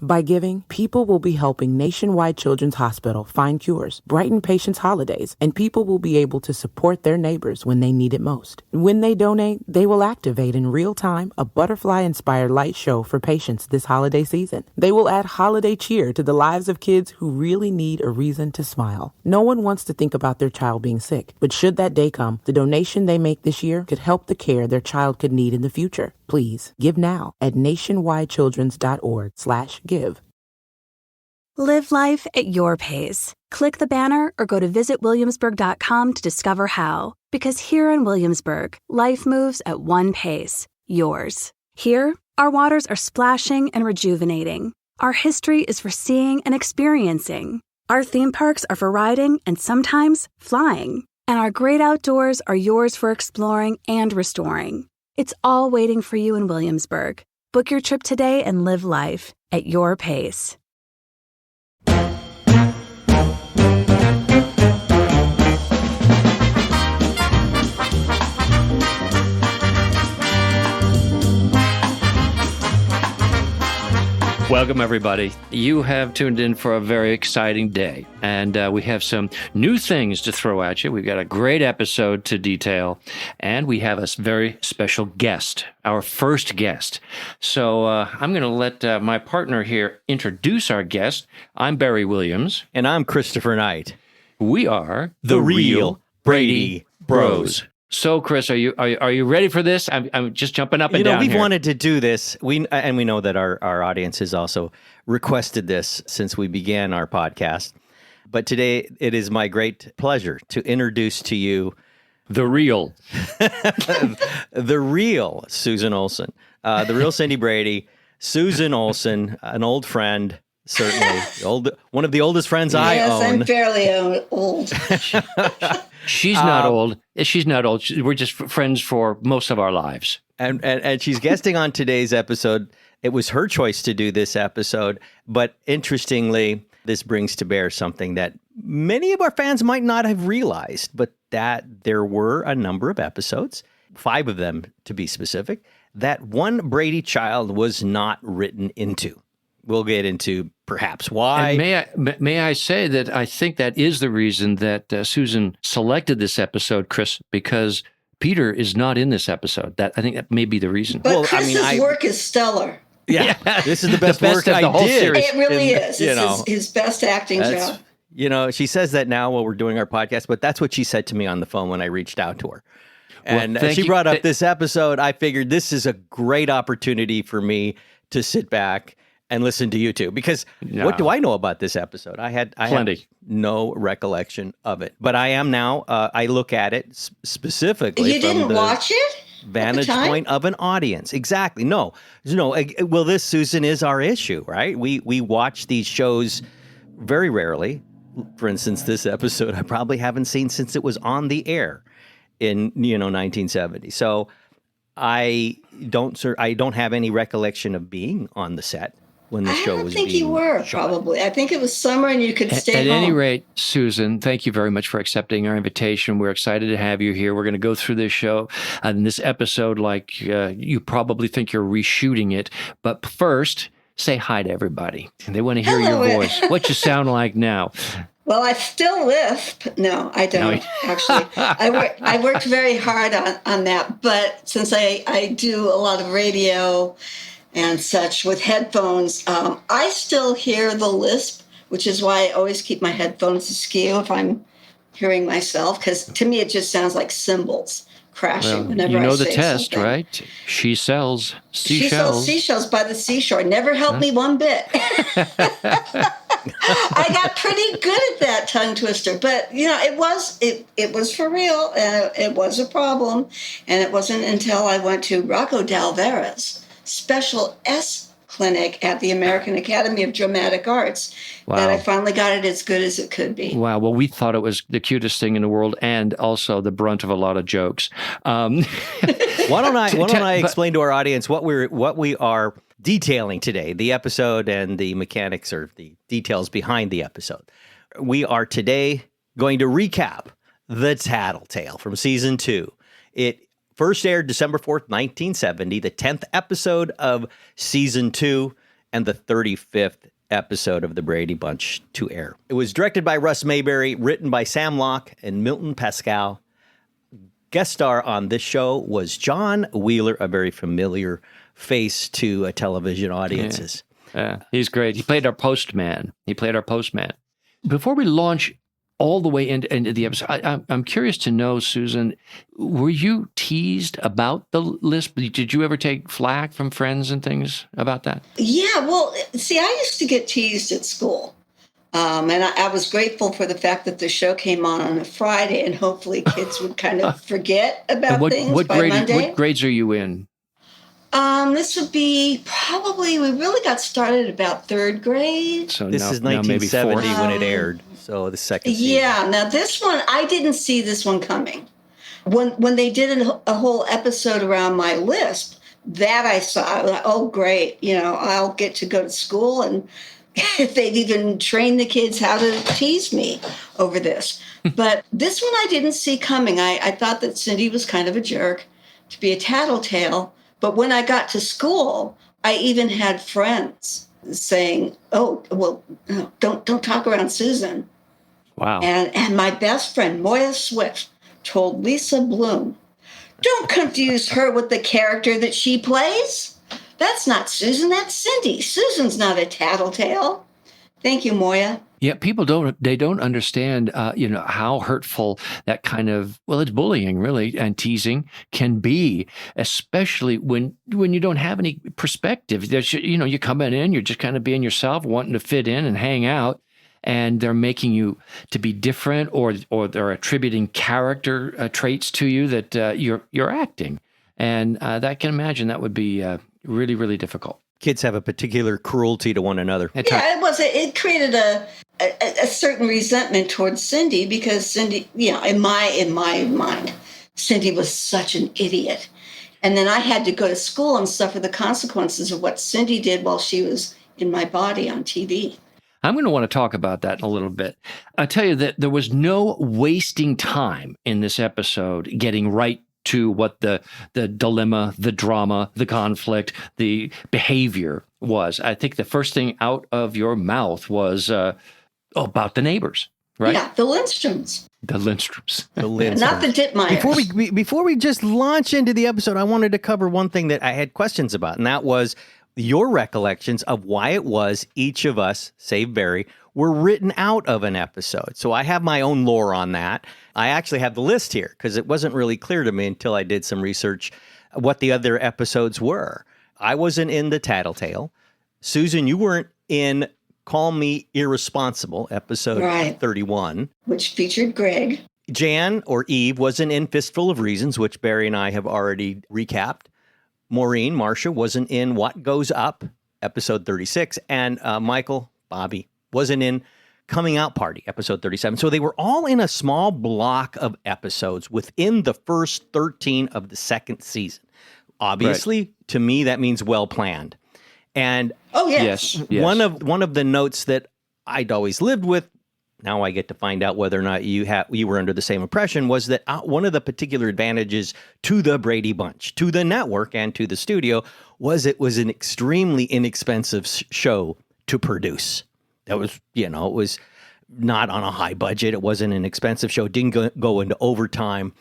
By giving, people will be helping Nationwide Children's Hospital find cures, brighten patients' holidays, and people will be able to support their neighbors when they need it most. When they donate, they will activate in real time a butterfly-inspired light show for patients this holiday season. They will add holiday cheer to the lives of kids who really need a reason to smile. No one wants to think about their child being sick, but should that day come, the donation they make this year could help the care their child could need in the future. Please give now at nationwidechildrens.org/give. Live life at your pace. Click the banner or go to visitwilliamsburg.com to discover how. Because here in Williamsburg, life moves at one pace, yours. Here, our waters are splashing and rejuvenating. Our history is for seeing and experiencing. Our theme parks are for riding and sometimes flying. And our great outdoors are yours for exploring and restoring. It's all waiting for you in Williamsburg. Book your trip today and live life at your pace. Welcome, everybody. You have tuned in for a very exciting day, and we have some new things to throw at you. We've got a great episode to detail, and we have a very special guest, our first guest. So I'm going to let my partner here introduce our guest. I'm Barry Williams. And I'm Christopher Knight. We are the Real Brady Bros. So, Chris, are you ready for this? I'm just jumping up and down. We've here. wanted to do this. We know that our audience has also requested this since we began our podcast. But today it is my great pleasure to introduce to you the real Susan Olsen, the real Cindy Brady, Susan Olsen, an old friend. Certainly, one of the oldest friends I own. Yes, I'm fairly old. She's not old. She's not old. We're just friends for most of our lives. And she's guesting on today's episode. It was her choice to do this episode, but interestingly, this brings to bear something that many of our fans might not have realized, but that there were a number of episodes, 5 of them to be specific, that one Brady child was not written into. We'll get into perhaps why. And may I say that I think that is the reason that Susan selected this episode, Chris, because Peter is not in this episode. I think that may be the reason. But Chris's work is stellar. Yeah, this is the best work of the I whole did. series. It really is. It's his best acting job. She says that now while we're doing our podcast, but that's what she said to me on the phone when I reached out to her. And she brought up this episode. I figured this is a great opportunity for me to sit back and listen to you two, because what do I know about this episode? I had no recollection of it, but I am now. I look at it specifically. You didn't watch it? Vantage point of an audience. Exactly. No. Well, this, Susan, is our issue, right? We watch these shows very rarely. For instance, this episode I probably haven't seen since it was on the air in 1970. So I don't have any recollection of being on the set when the show was being I think you were, shot. Probably. I think it was summer and you could stay home. At any rate, Susan, thank you very much for accepting our invitation. We're excited to have you here. We're going to go through this show and this episode like you probably think you're reshooting it. But first, say hi to everybody. They want to hear your voice. What you sound like now. Well, I still lisp. No, I don't, actually. I worked very hard on that. But since I do a lot of radio and such with headphones, I still hear the lisp, which is why I always keep my headphones askew if I'm hearing myself, because to me it just sounds like cymbals crashing whenever I say the test, something. Right? She sells seashells. She sells seashells by the seashore. Never helped me one bit. I got pretty good at that tongue twister, but it was for real, and it was a problem. And it wasn't until I went to Rocco Dalvera's Special S clinic at the American Academy of Dramatic Arts that I finally got it as good as it could be. Wow. Well, we thought it was the cutest thing in the world and also the brunt of a lot of jokes. Why don't I explain to our audience what we are detailing today, the episode and the mechanics or the details behind the episode. We are today going to recap the Tattle-Tale from season 2. It first aired December 4th, 1970, the 10th episode of season 2. and the 35th episode of The Brady Bunch to air. It was directed by Russ Mayberry, written by Sam Locke and Milton Pascal. Guest star on this show was John Wheeler, a very familiar face to television audiences. Yeah, he's great. He played our postman. Before we launch all the way into the episode, I'm curious to know, Susan, were you teased about the lisp? Did you ever take flack from friends and things about that? Yeah, well, see, I used to get teased at school. And I was grateful for the fact that the show came on a Friday, and hopefully kids would kind of forget about things by Monday. What grades are you in? This would be probably, we really got started about third grade. So this is 1970 when it aired. So the second season. Yeah, now this one, I didn't see this one coming. When they did a whole episode around my lisp, that I saw, I was like, oh, great. I'll get to go to school, and they've even trained the kids how to tease me over this. But this one I didn't see coming. I thought that Cindy was kind of a jerk to be a Tattle-Tale. But when I got to school, I even had friends saying, oh, well, don't talk around Susan. Wow. And my best friend, Moya Swift, told Lisa Bloom, don't confuse her with the character that she plays. That's not Susan, that's Cindy. Susan's not a Tattle-Tale. Thank you, Moya. Yeah, people don't understand, how hurtful that kind of, well, it's bullying really, and teasing can be, especially when you don't have any perspective. There's, you come in, you're just kind of being yourself, wanting to fit in and hang out, and they're making you to be different, or they're attributing character traits to you that you're acting. And that can imagine that would be really, really difficult. Kids have a particular cruelty to one another. Yeah, it created a certain resentment towards Cindy, because Cindy, in my mind, Cindy was such an idiot. And then I had to go to school and suffer the consequences of what Cindy did while she was in my body on TV. I'm going to want to talk about that in a little bit. I'll tell you that there was no wasting time in this episode getting right to what the dilemma, the drama, the conflict, the behavior was. I think the first thing out of your mouth was about the neighbors, right? Yeah, the Lindstroms. The Lindstroms. Not the Ditmeyers. Before we just launch into the episode, I wanted to cover one thing that I had questions about, and that was your recollections of why it was each of us, save Barry, were written out of an episode. So I have my own lore on that. I actually have the list here because it wasn't really clear to me until I did some research what the other episodes were. I wasn't in the Tattle-Tale. Susan, you weren't in Call Me Irresponsible, episode 31. Which featured Greg. Jan, or Eve, wasn't in Fistful of Reasons, which Barry and I have already recapped. Maureen, Marcia, wasn't in What Goes Up, episode 36. And Bobby, wasn't in Coming Out Party, episode 37. So they were all in a small block of episodes within the first 13 of the second season. Obviously, to me, that means well planned. And yes. One of the notes that I'd always lived with, now I get to find out whether or not you were under the same impression, was that one of the particular advantages to the Brady Bunch, to the network and to the studio, was it was an extremely inexpensive show to produce. That was, it was not on a high budget. It wasn't an expensive show. It didn't go into overtime.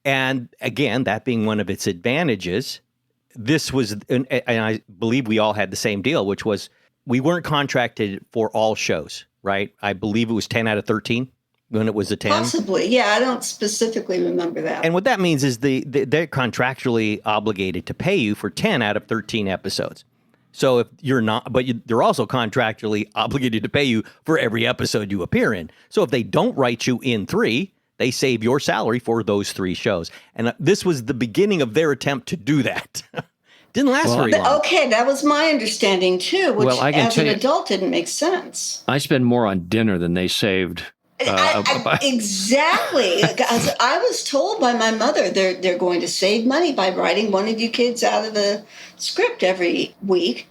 And again, that being one of its advantages, this was, and I believe we all had the same deal, which was we weren't contracted for all shows, right? I believe it was 10 out of 13 when it was a 10. Possibly. Yeah, I don't specifically remember that. And what that means is they're contractually obligated to pay you for 10 out of 13 episodes. So if you're not, but they're also contractually obligated to pay you for every episode you appear in. So if they don't write you in 3, they save your salary for those 3 shows. And this was the beginning of their attempt to do that. Didn't last very long. Okay, that was my understanding too, which as an adult didn't make sense. I spend more on dinner than they saved. Exactly. I was told by my mother they're going to save money by writing one of you kids out of the script every week.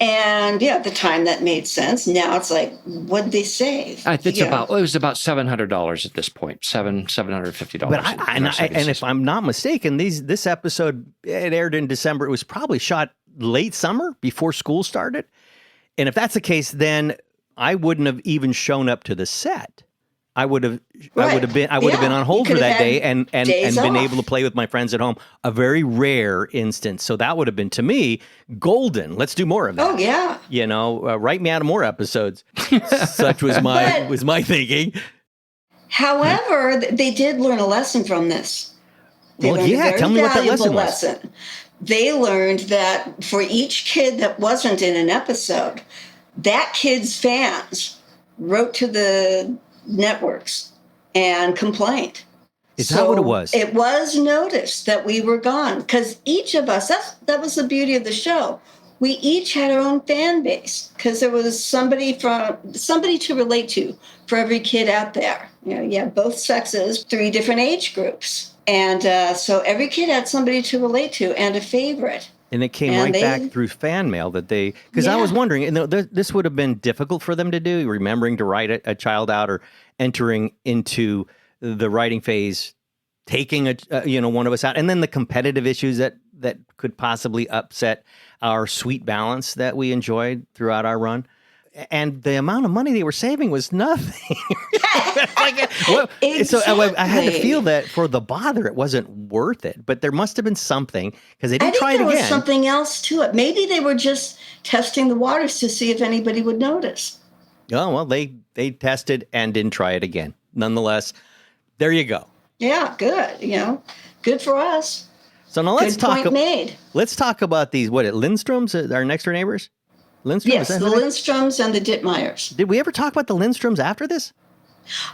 And at the time that made sense. Now it's like, what'd they save? It was about $700 at this point, $750. But and if I'm not mistaken, this episode, it aired in December. It was probably shot late summer before school started. And if that's the case, then I wouldn't have even shown up to the set. I would have been on hold for that day and been able to play with my friends at home. A very rare instance. So that would have been, to me, golden. Let's do more of that. Oh yeah. Write me out of more episodes. Such was my thinking. However, they did learn a lesson from this. Tell me what that lesson was. They learned that for each kid that wasn't in an episode, that kid's fans wrote to the networks and complained. Is that what it was? It was noticed that we were gone because each of us, that was the beauty of the show. We each had our own fan base because there was somebody to relate to for every kid out there. You have both sexes, 3 different age groups. And so every kid had somebody to relate to and a favorite. And it came back through fan mail because I was wondering, this would have been difficult for them to do, remembering to write a child out or entering into the writing phase, taking one of us out, and then the competitive issues that could possibly upset our sweet balance that we enjoyed throughout our run. And the amount of money they were saving was nothing. Exactly. So I had to feel that for the bother, it wasn't worth it. But there must have been something because they didn't try it again. There was something else to it. Maybe they were just testing the waters to see if anybody would notice. Oh, well, they tested and didn't try it again. Nonetheless, there you go. Yeah, good. Good for us. So now let's talk about these. Lindstroms, our next door neighbors. Lindstrom? Yes, the Lindstroms and the Dittmeyers. Did we ever talk about the Lindstroms after this?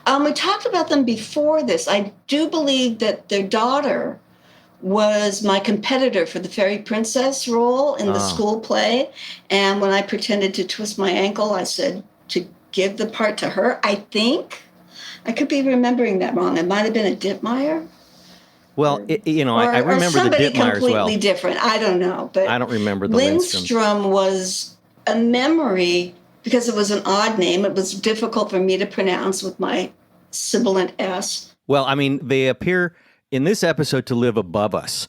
We talked about them before this. I do believe that their daughter was my competitor for the fairy princess role in the school play. And when I pretended to twist my ankle, I said to give the part to her. I think I could be remembering that wrong. It might have been a Dittmeyer. Well, I remember the Dittmeyers well. Completely different. I don't know, but I don't remember the Lindstrom was a memory because it was an odd name. It was difficult for me to pronounce with my sibilant S. Well, I mean, they appear in this episode to live above us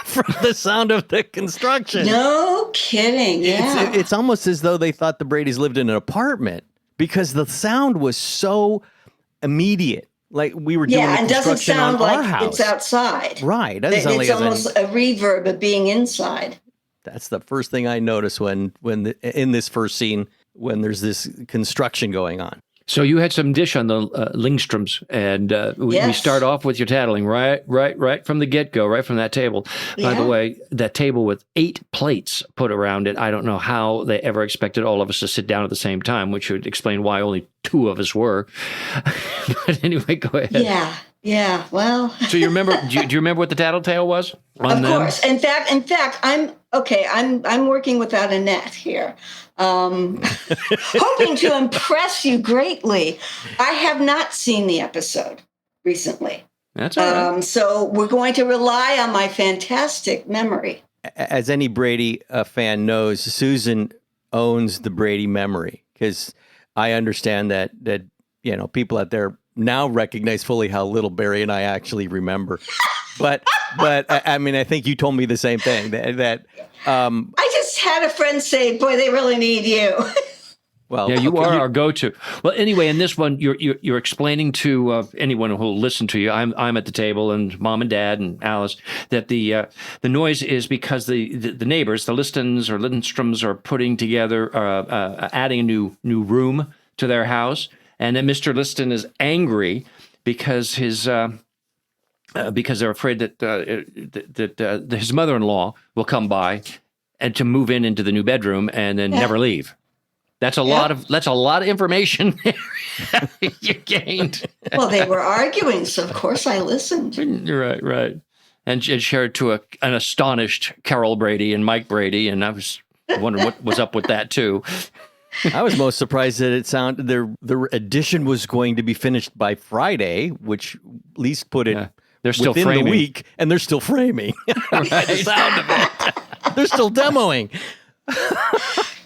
from the sound of the construction. No kidding. Yeah. It's almost as though they thought the Bradys lived in an apartment because the sound was so immediate. Like we were doing the construction on our house. It doesn't sound like it's outside. Right. It's almost a reverb of being inside. That's the first thing I notice when in this first scene when there's this construction going on. So you had some dish on the Lingstroms, and we start off with your tattling right from the get-go, right from that table. By the way, that table with 8 plates put around it, I don't know how they ever expected all of us to sit down at the same time, which would explain why only 2 of us were. But anyway, go ahead. Yeah, well. So you remember, do you remember what the Tattle-Tale was? Of course. In fact, I'm working without a net here. Hoping to impress you greatly. I have not seen the episode recently. That's all right. So we're going to rely on my fantastic memory. As any Brady fan knows, Susan owns the Brady memory because I understand that people out there now recognize fully how little Barry and I actually remember. But I mean, I think you told me the same thing that I just had a friend say, "Boy, they really need you." Well, yeah, you are our go-to. Well, anyway, in this one, you're explaining to anyone who will listen to you. I'm at the table, and Mom and Dad and Alice, that the noise is because the neighbors, the Listons or Lindstroms, are putting together, adding a new room to their house, and that Mr. Liston is angry because because they're afraid that his mother-in-law will come by and to move into the new bedroom and then never leave. That's a lot of information you gained. Well, they were arguing, so of course I listened. Right. And shared to an astonished Carol Brady and Mike Brady, and I was wondering what was up with that too. I was most surprised that it sounded the edition was going to be finished by Friday, which at least put it they're still within framing. the week, and they're still framing. Right. The sound of it. They're still demoing.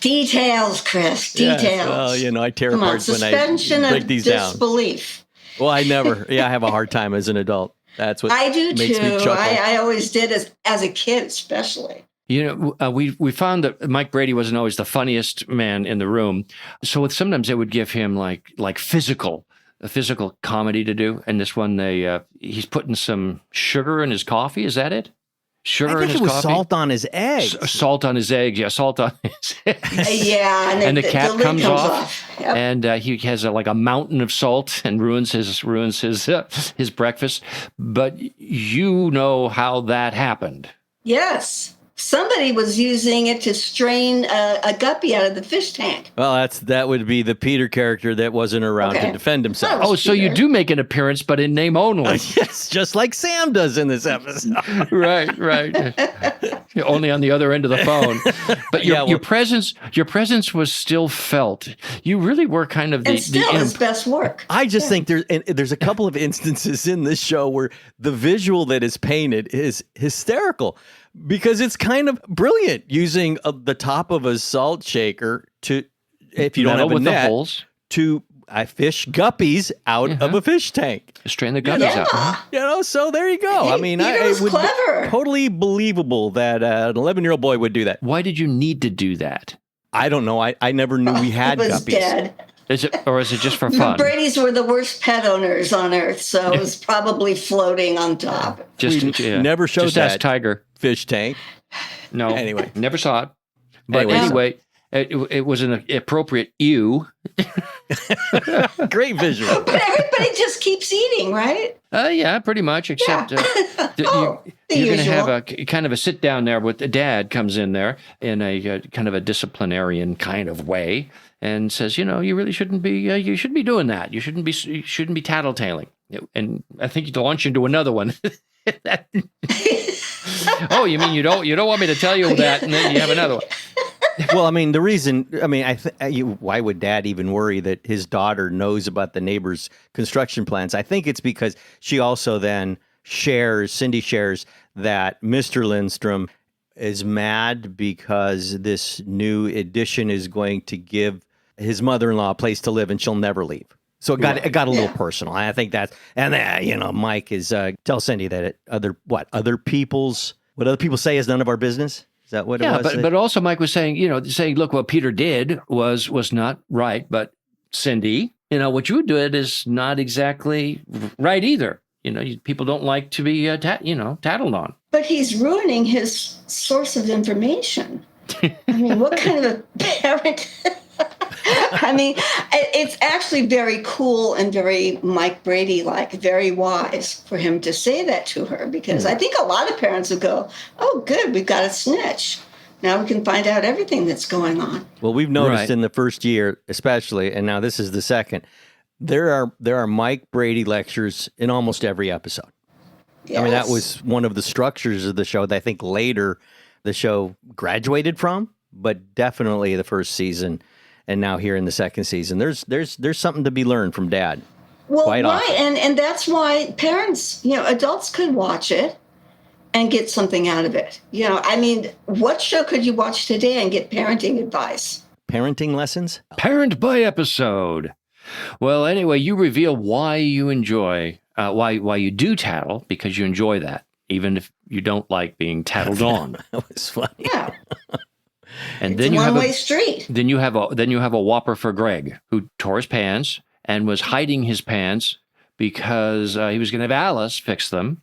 Details, Chris. Details. Yes, well, I tear apart when I break these down. Disbelief. Well, I have a hard time as an adult. That's what I do makes too. me chuckle. I always did as a kid, especially. We found that Mike Brady wasn't always the funniest man in the room, so sometimes they would give him like physical comedy to do. And this one, he's putting some sugar in his coffee. Is that it? Sugar in his coffee? Salt on his eggs. Salt on his eggs. Yeah, salt on his eggs. Yeah, and the cap comes off. Yep. And he has a mountain of salt and ruins his breakfast. But you know how that happened. Yes. Somebody was using it to strain a guppy out of the fish tank. Well, that would be the Peter character that wasn't around to defend himself. Oh, so you do make an appearance, but in name only. Yes, just like Sam does in this episode. Right. Only on the other end of the phone. But your presence was still felt. You really were kind of the his best work. I just think there's a couple of instances in this show where the visual that is painted is hysterical. Because it's kind of brilliant using the top of a salt shaker to, if you don't have a net, to fish guppies out of a fish tank. Strain the guppies out. So there you go. It would clever. Be totally believable that an 11-year-old boy would do that. Why did you need to do that? I don't know. I never knew we had guppies. Guppies. Is it just for fun? The Brady's were the worst pet owners on earth, so it was probably floating on top. Never showed just that ask Tiger. Fish tank. No. Anyway. Never saw it. But anyway, it was an appropriate ew. Great visual. But everybody just keeps eating, right? Yeah, pretty much, except you're going to have a kind of a sit down there with the dad comes in there in a kind of a disciplinarian kind of way and says, you really shouldn't be, you shouldn't be doing that. You shouldn't be tattle-tailing. And I think you launch into another one. Oh, you mean you don't want me to tell you that, and then you have another one. Well, the reason, why would Dad even worry that his daughter knows about the neighbor's construction plans? I think it's because she also then Cindy shares that Mr. Lindstrom is mad because this new addition is going to give his mother-in-law a place to live and she'll never leave. So it got a little personal. I think that's, and Mike is tell Cindy that what other people say is none of our business. Is that what it was? Yeah, but also Mike was saying, look, what Peter did was not right, but Cindy, what you did is not exactly right either. People don't like to be tattled on. But he's ruining his source of information. What kind of a parent? It's actually very cool and very Mike Brady-like, very wise for him to say that to her, because I think a lot of parents would go, oh, good, we've got a snitch. Now we can find out everything that's going on. Well, we've noticed in the first year, especially, and now this is the second, there are Mike Brady lectures in almost every episode. Yes. That was one of the structures of the show that I think later the show graduated from, but definitely the first season. And now here in the second season, there's something to be learned from Dad. Well, quite right, often. and that's why parents, adults could watch it and get something out of it. What show could you watch today and get parenting advice? Parenting lessons? Parent by episode. Well, anyway, you reveal why you enjoy, why you do tattle, because you enjoy that, even if you don't like being tattled on. That was funny. Yeah. And it's then a you have one-way street. Then you have a whopper for Greg, who tore his pants and was hiding his pants because he was going to have Alice fix them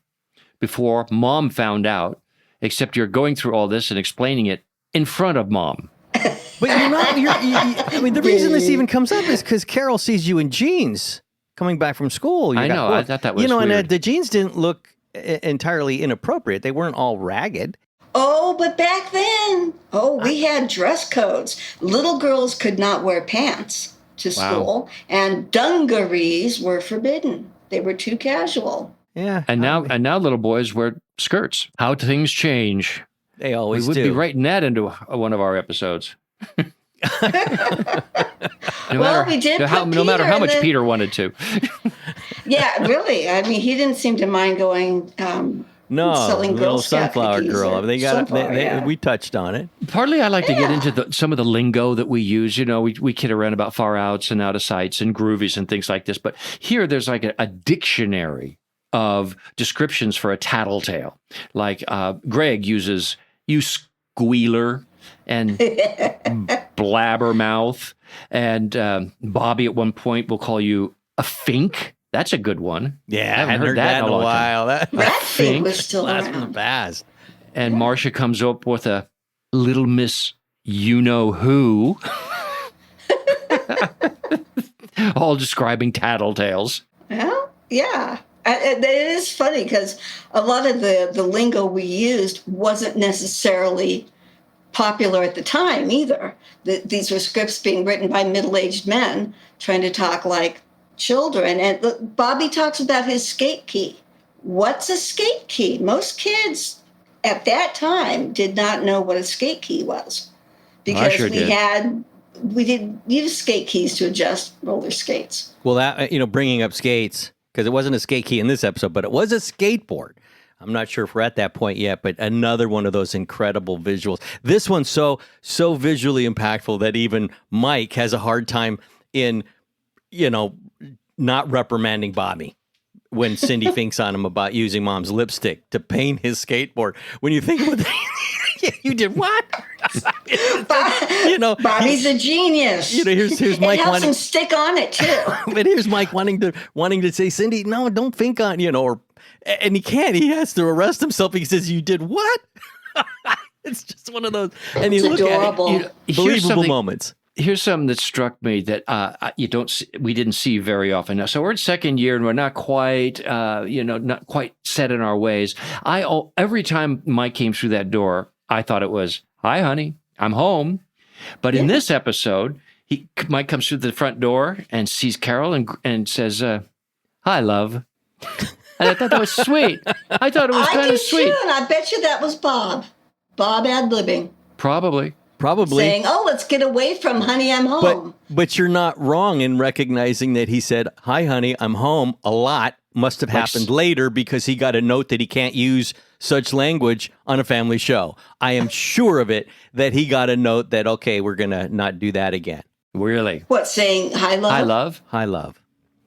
before Mom found out. Except you're going through all this and explaining it in front of Mom. But the reason this even comes up is because Carol sees you in jeans coming back from school. I know. I thought that was weird. And the jeans didn't look entirely inappropriate. They weren't all ragged. Oh, but back then, we had dress codes. Little girls could not wear pants to school, and dungarees were forbidden. They were too casual. Yeah. And now little boys wear skirts. How things change. They always do. We would be writing that into one of our episodes. We did. No matter how much Peter wanted to. Yeah, really. He didn't seem to mind going. Selling little Girl Scout sunflower cookies girl. They got sunflower, we touched on it. Partly, I like to get into some of the lingo that we use. We kid around about far outs and out of sights and groovies and things like this. But here, there's like a dictionary of descriptions for a tattle-tale. Like Greg uses "you squealer and blabbermouth. And Bobby at one point will call you a fink. That's a good one. Yeah, I haven't heard that in a while. That thing was still Last around. from the past. And Marcia comes up with a little Miss You-Know-Who. All describing Tattle-Tales. Well, yeah. It is funny because a lot of the lingo we used wasn't necessarily popular at the time either. These were scripts being written by middle-aged men trying to talk like children. And Bobby talks about his skate key. What's a skate key? Most kids at that time did not know what a skate key was because we didn't use skate keys to adjust roller skates. Well, that, bringing up skates, because it wasn't a skate key in this episode, but it was a skateboard. I'm not sure if we're at that point yet, but another one of those incredible visuals. This one's so visually impactful that even Mike has a hard time in, not reprimanding Bobby when Cindy thinks on him about using mom's lipstick to paint his skateboard. When you think about that, you did what? Bobby's a genius. Here's Mike it helps wanting him stick on it too. But here's Mike wanting to say, Cindy, no, don't think on, and he can't. He has to arrest himself. He says, "You did what?" It's just one of those, and you look adorable. at it, believable moments. Here's something that struck me that we didn't see very often. So we're in second year and we're not quite, not quite set in our ways. Every time Mike came through that door, I thought it was, "Hi, honey, I'm home." But in this episode, Mike comes through the front door and sees Carol and says, "Hi, love." And I thought that was sweet. I thought it was kind of sweet. Too, and I bet you that was Bob ad-libbing. Probably. Saying, "Oh, let's get away from honey, I'm home." But you're not wrong in recognizing that he said, "Hi, honey, I'm home" a lot. Must have happened later because he got a note that he can't use such language on a family show. I am sure of it that he got a note that, okay, we're going to not do that again. Really? What, saying hi, love? Hi, love? Hi, love.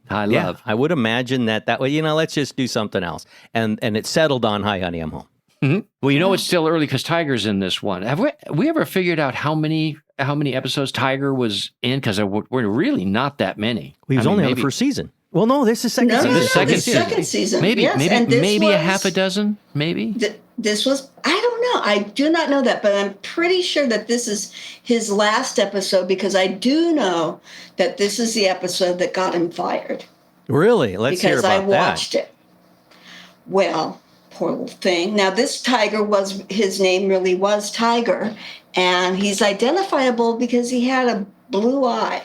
Hi, Yeah, love. I would imagine that way, let's just do something else. And it settled on, "Hi, honey, I'm home." Mm-hmm. Well, it's still early because Tiger's in this one. Have we ever figured out how many episodes Tiger was in? Because we're really not that many. He was only on the first season. Well, no, this is second season. No, second second season. Maybe yes. maybe a half a dozen. Maybe this was. I don't know. I do not know that, but I'm pretty sure that this is his last episode because I do know that this is the episode that got him fired. Really? Let's hear about that. Because I watched it. Well, poor little thing. Now, this tiger his name really was Tiger, and he's identifiable because he had a blue eye.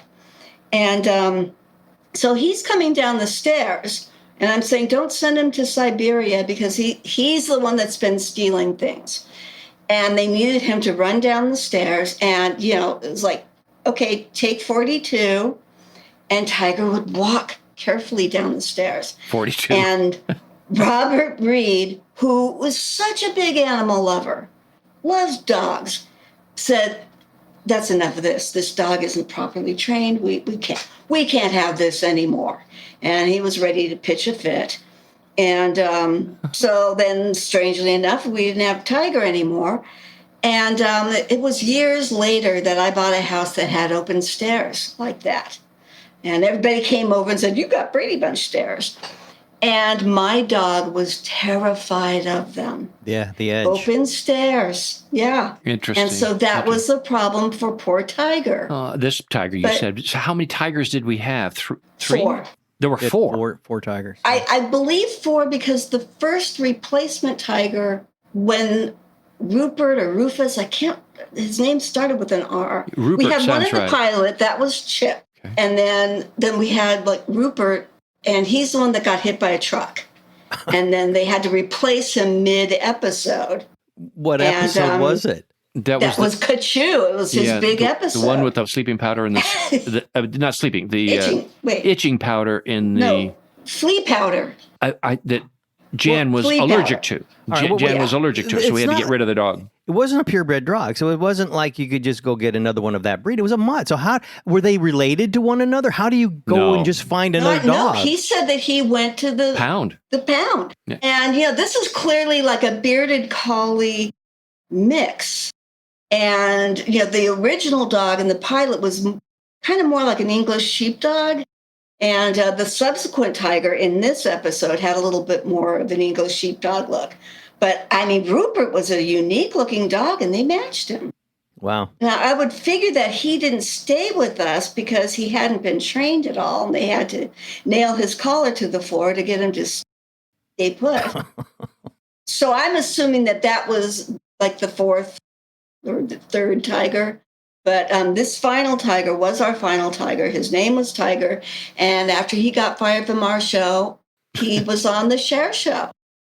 And so he's coming down the stairs, and I'm saying, don't send him to Siberia because he's the one that's been stealing things. And they needed him to run down the stairs, and, it was like, okay, take 42, and Tiger would walk carefully down the stairs. 42. And Robert Reed, who was such a big animal lover, loves dogs, said, "That's enough of this. This dog isn't properly trained. We can't have this anymore." And he was ready to pitch a fit. And so then, strangely enough, we didn't have Tiger anymore. And it was years later that I bought a house that had open stairs like that. And everybody came over and said, "You got Brady Bunch stairs." And my dog was terrified of them. Yeah, the edge. Open stairs. Yeah. Interesting. And so that was the problem for poor Tiger. This tiger, you said. So how many tigers did we have? Three? 4. There were 4. Four tigers. I believe 4 because the first replacement tiger, when Rupert or Rufus, his name started with an R. Rupert, we had one in the right. pilot, that was Chip. Okay. And then we had Rupert, and he's the one that got hit by a truck. And then they had to replace him mid-episode. What episode was it? That was Kachoo. It was his big episode. The one with the sleeping powder and not sleeping, the itching powder in the... No, flea powder. That Jan was allergic to. Jan was allergic to it, so we had to get rid of the dog. It wasn't a purebred dog, so it wasn't like you could just go get another one of that breed. It was a mutt. So how were they related to one another? How do you go and just find another dog? No, he said that he went to the pound. Yeah. And this is clearly like a bearded collie mix. And, the original dog in the pilot was kind of more like an English sheepdog. And the subsequent tiger in this episode had a little bit more of an English sheepdog look. But, Rupert was a unique looking dog, and they matched him. Wow. Now, I would figure that he didn't stay with us because he hadn't been trained at all, and they had to nail his collar to the floor to get him to stay put. So I'm assuming that was like the fourth or the third tiger. But this final tiger was our final tiger. His name was Tiger. And after he got fired from our show, he was on the Cher show.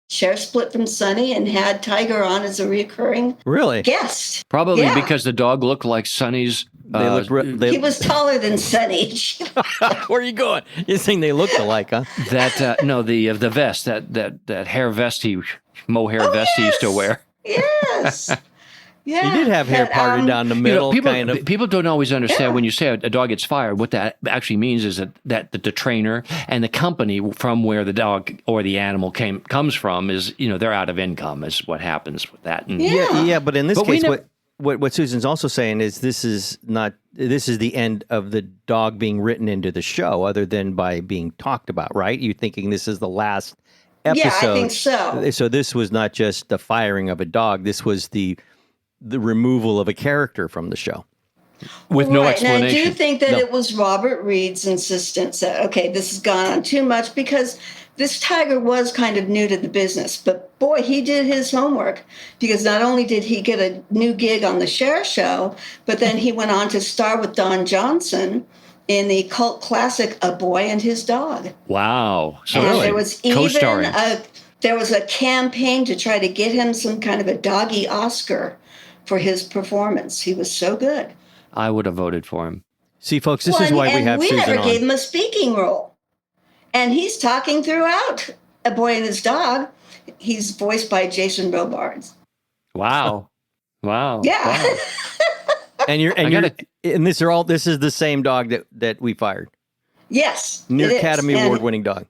Cher split from Sonny and had Tiger on as a recurring guest. Probably because the dog looked like Sonny's. He was taller than Sonny. Where are you going? You're saying they looked alike, huh? The vest, that hair vest mohair vest he used to wear. Yes. Yeah, he did have hair parted down the middle. People don't always understand when you say a dog gets fired. What that actually means is that the trainer and the company from where the dog or the animal comes from is, they're out of income. Is what happens with that. And, but in this case, what Susan's also saying is this is the end of the dog being written into the show, other than by being talked about, right? You're thinking this is the last episode. Yeah, I think so. So this was not just the firing of a dog. This was the removal of a character from the show. With no explanation. And I do think that it was Robert Reed's insistence that, okay, this has gone on too much, because this tiger was kind of new to the business. But boy, he did his homework, because not only did he get a new gig on the Cher show, but then he went on to star with Don Johnson in the cult classic A Boy and His Dog. Wow. So there was there was a campaign to try to get him some kind of a doggy Oscar for his performance. He was so good. I would have voted for him. See, folks, this is why we have Susan on. We never gave him a speaking role. And he's talking throughout A Boy and His Dog. He's voiced by Jason Robards. Wow. Wow. Yeah. Wow. And this is the same dog that we fired. Yes. New Academy Award winning dog.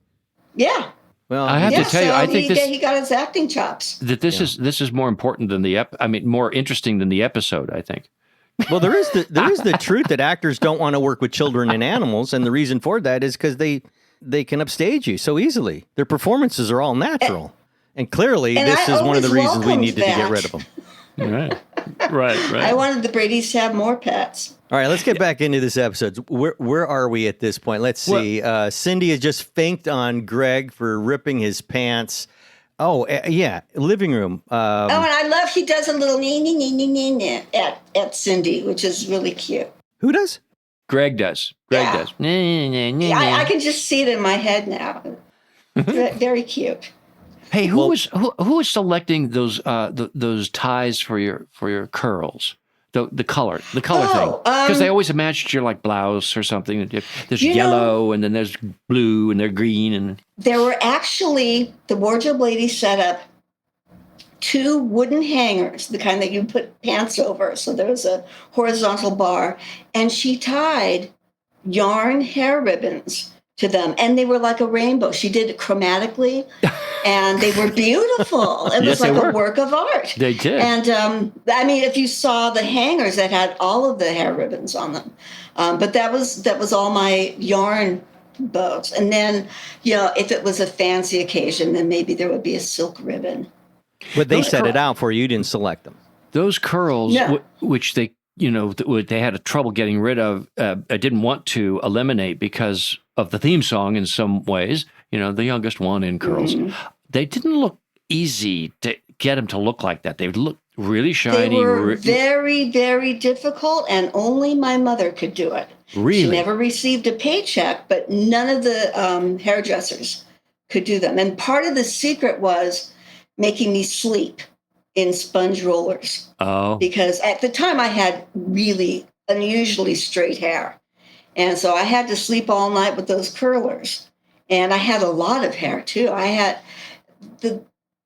Yeah. Well, I have to tell you, I think he got his acting chops. That this is more important than more interesting than the episode, I think. Well, there is the truth that actors don't want to work with children and animals, and the reason for that is because they can upstage you so easily. Their performances are all natural, and clearly this is one of the reasons we needed to get rid of them. Right. I wanted the Bradys to have more pets. All right, let's get back into this episode. Where are we at this point? Let's see. Cindy has just fanked on Greg for ripping his pants. Oh, yeah, living room. And I love he does a little nee at Cindy, which is really cute. Who does? Greg does. I can just see it in my head now. Very cute. Hey, who was selecting those ties for your curls? The color thing, because they always matched your blouse or something. There's yellow, and then there's blue, and they're green, and there were actually the wardrobe lady set up 2 wooden hangers, the kind that you put pants over. So there was a horizontal bar, and she tied yarn hair ribbons to them, and they were like a rainbow. She did it chromatically, and they were beautiful. It was like a work of art. They did. And if you saw the hangers that had all of the hair ribbons on them, but that was all my yarn bows. And then, if it was a fancy occasion, then maybe there would be a silk ribbon. But they set it out for you. You didn't select them. Those curls, which they had a trouble getting rid of, I didn't want to eliminate because of the theme song in some ways, the youngest one in curls. Mm-hmm. They didn't look easy to get them to look like that. They looked really shiny. They were very, very difficult, and only my mother could do it. Really? She never received a paycheck, but none of the hairdressers could do them. And part of the secret was making me sleep in sponge rollers. Oh. Because at the time I had really unusually straight hair. And so I had to sleep all night with those curlers. And I had a lot of hair too.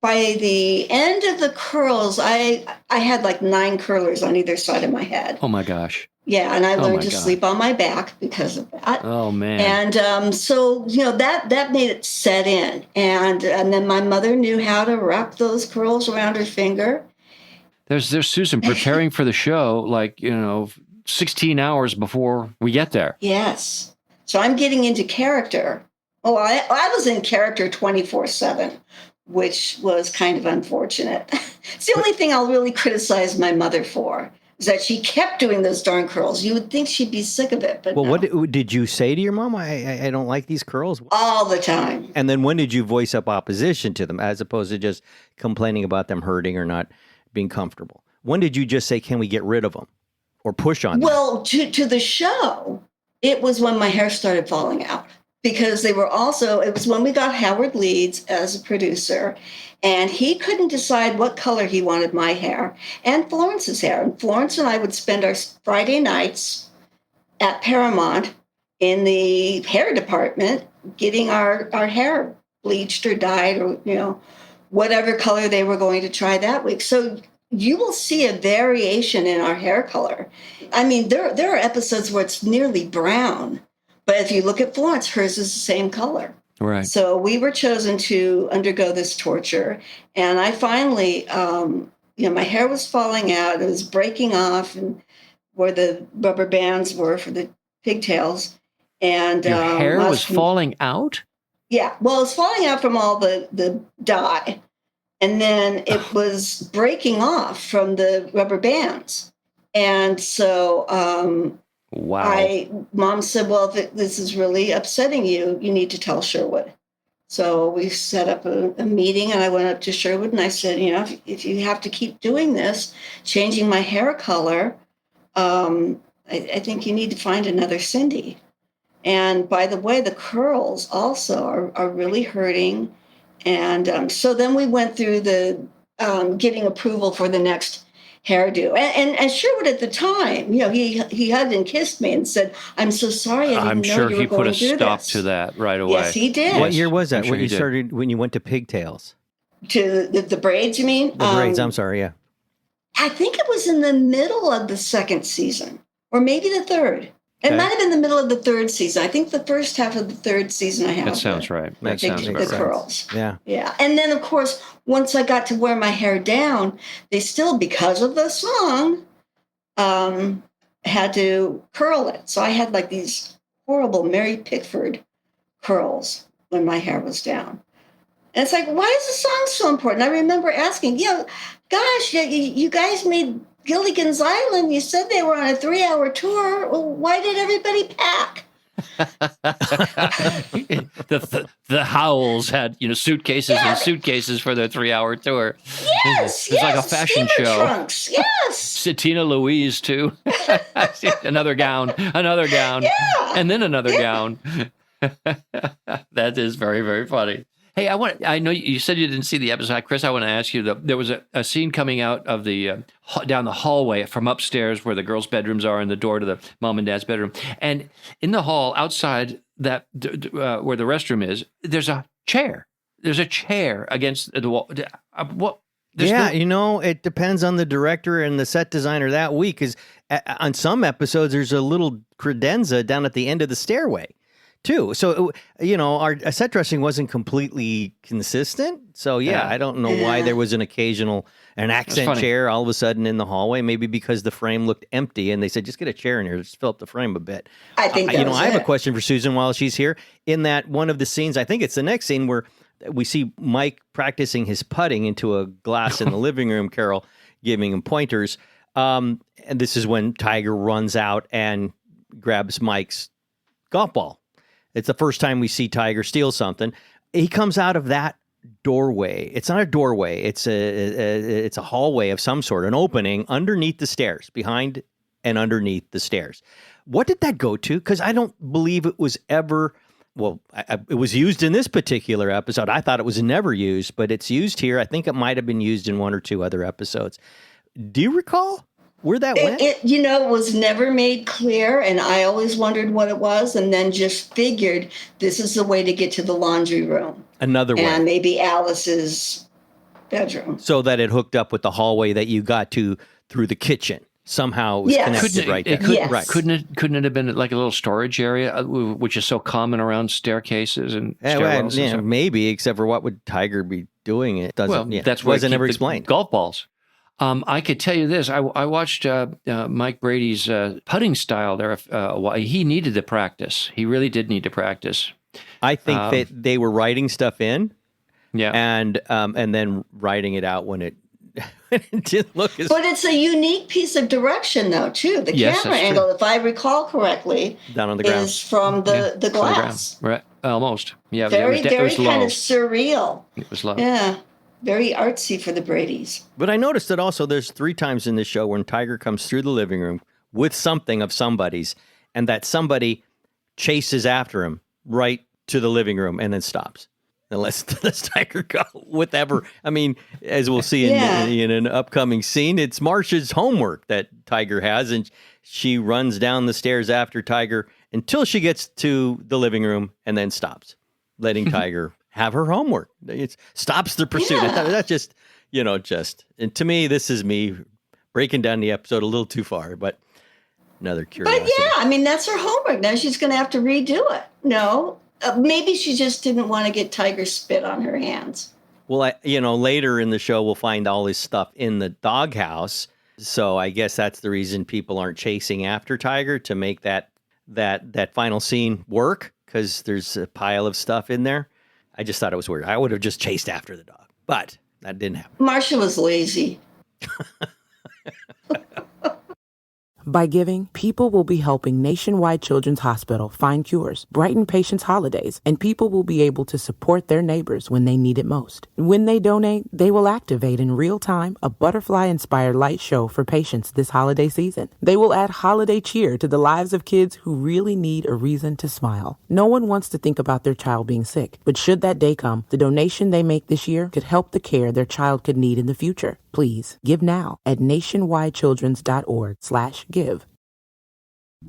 By the end of the curls, I had 9 curlers on either side of my head. Oh my gosh. Yeah, and I learned to sleep on my back because of that. Oh man. And so that made it set in. And then my mother knew how to wrap those curls around her finger. There's Susan preparing for the show, 16 hours before we get there. Yes. So I'm getting into character. Oh, I was in character 24/7, which was kind of unfortunate. It's the only thing I'll really criticize my mother for, is that she kept doing those darn curls. You would think she'd be sick of it, but Well, no. what did you say to your mom? I don't like these curls. All the time. And then when did you voice up opposition to them, as opposed to just complaining about them hurting or not being comfortable? When did you just say, can we get rid of them or push on them? Well, to the show, it was when my hair started falling out, because it was when we got Howard Leeds as a producer, and he couldn't decide what color he wanted my hair and Florence's hair. And Florence and I would spend our Friday nights at Paramount in the hair department getting our hair bleached or dyed, or, whatever color they were going to try that week. So you will see a variation in our hair color. I mean, there are episodes where it's nearly brown, but if you look at Florence, hers is the same color. Right. So we were chosen to undergo this torture. And I finally, my hair was falling out. It was breaking off, and where the rubber bands were for the pigtails. And your hair was falling out? Yeah. Well, it's falling out from all the dye. And then it was breaking off from the rubber bands. And so wow. Mom said, well, if this is really upsetting you, you need to tell Sherwood. So we set up a meeting, and I went up to Sherwood and I said, if you have to keep doing this, changing my hair color, I think you need to find another Cindy. And by the way, the curls also are really hurting. And so then we went through the getting approval for the next hairdo. And Sherwood at the time, he hugged and kissed me and said, I'm so sorry. I'm sure he put a stop to that right away. Yes, he did. What year was that? Sure When you started, when you went to pigtails? To the braids, you mean? The braids, I'm sorry, yeah. I think it was in the middle of the second season, or maybe the third. It might have been the middle of the third season. I think the first half of the third season I have. That sounds right. That sounds the right. curls. Yeah. Yeah. And then, of course, once I got to wear my hair down, they still, because of the song, had to curl it. So I had like these horrible Mary Pickford curls when my hair was down. And it's like, why is the song so important? I remember asking, gosh, you guys made Gilligan's Island. You said they were on a 3-hour tour. Well, why did everybody pack? the Howells had suitcases and suitcases for their 3-hour tour. Yes, it's like a fashion show. Trunks. Yes. Tina Louise too. another gown, and then another gown. That is very, very funny. Hey, I know you said you didn't see the episode, Chris. I want to ask you, there was a scene coming out of the down the hallway from upstairs where the girls' bedrooms are and the door to the mom and dad's bedroom. And in the hall outside that where the restroom is, there's a chair. There's a chair against the wall. What? It depends on the director and the set designer that week. Because on some episodes, there's a little credenza down at the end of the stairway, too. So, our set dressing wasn't completely consistent. So, I don't know why there was an accent chair all of a sudden in the hallway. Maybe because the frame looked empty and they said, just get a chair in here, just fill up the frame a bit. I think that I have a question for Susan while she's here. In that one of the scenes, I think it's the next scene where we see Mike practicing his putting into a glass in the living room, Carol giving him pointers. And this is when Tiger runs out and grabs Mike's golf ball. It's the first time we see Tiger steal something. He comes out of that doorway. It's not a doorway. It's a hallway of some sort, an opening underneath the stairs, behind and underneath the stairs. What did that go to? Because I don't believe it was ever. Well, it was used in this particular episode. I thought it was never used, but it's used here. I think it might have been used in one or two other episodes. Do you recall where that went? It was never made clear, and I always wondered what it was, and then just figured this is the way to get to the laundry room. Another way. And maybe Alice's bedroom. So that it hooked up with the hallway that you got to through the kitchen. Somehow it was connected right there. Right. Couldn't it have been like a little storage area, which is so common around staircases and stairwells? Maybe, except for what would Tiger be doing? It doesn't. That's why wasn't ever explained. Golf balls. I could tell you this. I watched Mike Brady's putting style there. He needed to practice. He really did need to practice. I think that they were writing stuff in, Yeah. and then writing it out when it didn't look as. But it's a unique piece of direction, though, too. The Yes, camera that's angle, true. if I recall correctly, Down on the ground. is from the glass. Right. Almost. Yeah. Very, it very was low. kind of surreal. It was low. Yeah. Very artsy for the Bradys. But I noticed that also there's 3 times in this show when Tiger comes through the living room with something of somebody's, and that somebody chases after him right to the living room and then stops. And lets Tiger go, whatever. I mean, as we'll see in an upcoming scene, it's Marcia's homework that Tiger has, and she runs down the stairs after Tiger until she gets to the living room and then stops, letting Tiger have her homework. It stops the pursuit. Yeah. That's just, and to me, this is me breaking down the episode a little too far, but another curiosity. But yeah, I mean, that's her homework. Now she's going to have to redo it. No, maybe she just didn't want to get Tiger spit on her hands. Well, later in the show, we'll find all his stuff in the doghouse. So I guess that's the reason people aren't chasing after Tiger, to make that final scene work, because there's a pile of stuff in there. I just thought it was weird. I would have just chased after the dog, but that didn't happen. Marcia was lazy. By giving, people will be helping Nationwide Children's Hospital find cures, brighten patients' holidays, and people will be able to support their neighbors when they need it most. When they donate, they will activate in real time a butterfly-inspired light show for patients this holiday season. They will add holiday cheer to the lives of kids who really need a reason to smile. No one wants to think about their child being sick, but should that day come, the donation they make this year could help the care their child could need in the future. Please give now at nationwidechildrens.org/give.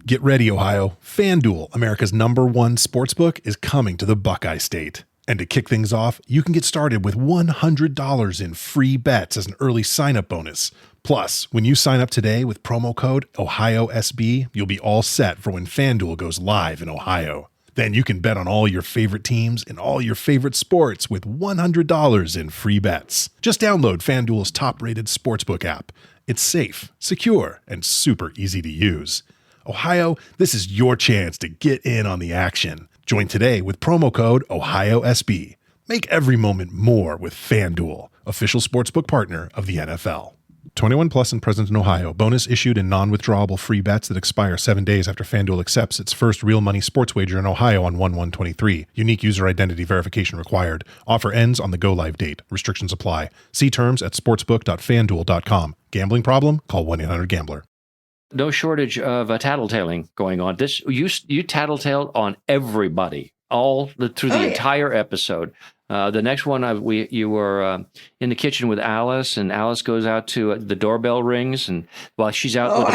Get ready, Ohio. FanDuel, America's #1 sportsbook, is coming to the Buckeye State. And to kick things off, you can get started with $100 in free bets as an early sign-up bonus. Plus, when you sign up today with promo code OhioSB, you'll be all set for when FanDuel goes live in Ohio. Then you can bet on all your favorite teams and all your favorite sports with $100 in free bets. Just download FanDuel's top-rated sportsbook app. It's safe, secure, and super easy to use. Ohio, this is your chance to get in on the action. Join today with promo code OhioSB. Make every moment more with FanDuel, official sportsbook partner of the NFL. 21 plus and present in Ohio. Bonus issued in non-withdrawable free bets that expire 7 days after FanDuel accepts its first real money sports wager in Ohio on 1/1/23. Unique user identity verification required. Offer ends on the go-live date. Restrictions apply. See terms at sportsbook.fanduel.com. Gambling problem? Call 1-800-GAMBLER. No shortage of tattle-taling going on. This you tattle-tailed on everybody through the entire episode. The next one, you were in the kitchen with Alice, and Alice goes out to the doorbell rings, and while she's out with the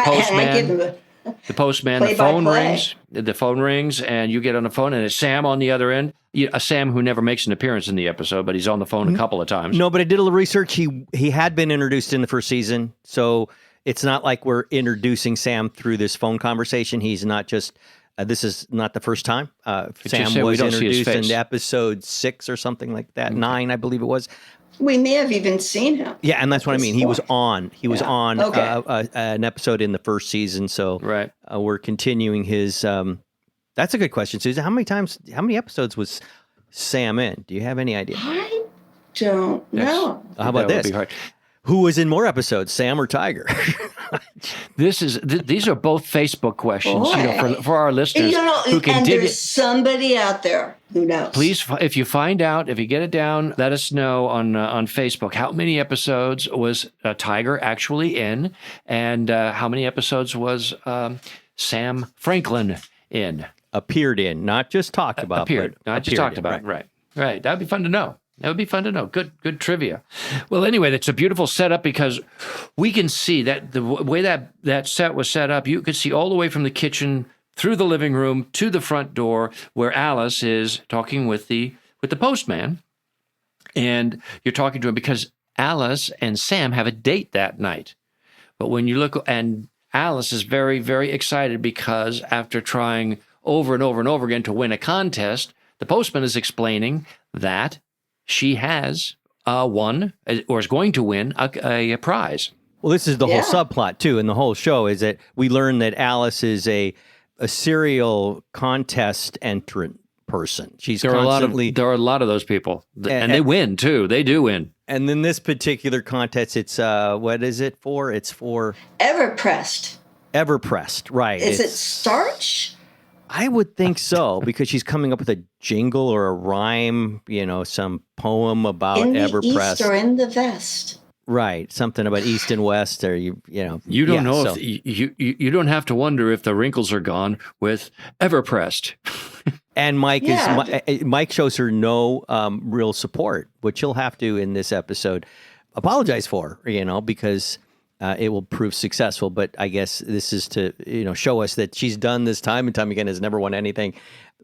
postman, the phone rings. The phone rings, and you get on the phone, and it's Sam on the other end. A Sam who never makes an appearance in the episode, but he's on the phone a couple of times. No, but I did a little research. He had been introduced in the first season, so it's not like we're introducing Sam through this phone conversation. He's not just. This is not the first time. Sam was introduced in episode 6 or something like that. 9, I believe it was. We may have even seen him. Yeah, and that's what I mean. He was on. He was on an episode in the first season. So we're continuing his. That's a good question, Susan. How many episodes was Sam in? Do you have any idea? I don't know. How about this? Who was in more episodes, Sam or Tiger? These are both Facebook questions, for our listeners who can dig it. There's somebody out there who knows. Please, if you find out, if you get it down, let us know on Facebook. How many episodes was Tiger actually in, and how many episodes was Sam Franklin in? Appeared in, not just talked about. Appeared, not just talked about. Right. That'd be fun to know. That would be fun to know. Good trivia. Well, anyway, that's a beautiful setup because we can see that the way that set was set up, you could see all the way from the kitchen through the living room to the front door where Alice is talking with the postman. And you're talking to him because Alice and Sam have a date that night. But when you look, and Alice is very, very excited because after trying over and over and over again to win a contest, the postman is explaining that she has won or is going to win a prize. Well, this is the Yeah. whole subplot too, and the whole show is that we learn that Alice is a serial contest entrant person. She's There constantly are a lot of those people, and they win too. They do win. And in this particular contest, it's what is it for? It's for Everpressed. Everpressed, right? Is it starch? I would think so, because she's coming up with a jingle or a rhyme, some poem about In the Everpressed. east or in the vest. Right, something about east and west, or you don't know if you don't have to wonder if the wrinkles are gone with Everpressed. And Mike Yeah. Mike shows her no real support, which he'll have to in this episode apologize for, because it will prove successful. But I guess this is to show us that she's done this time and time again, has never won anything.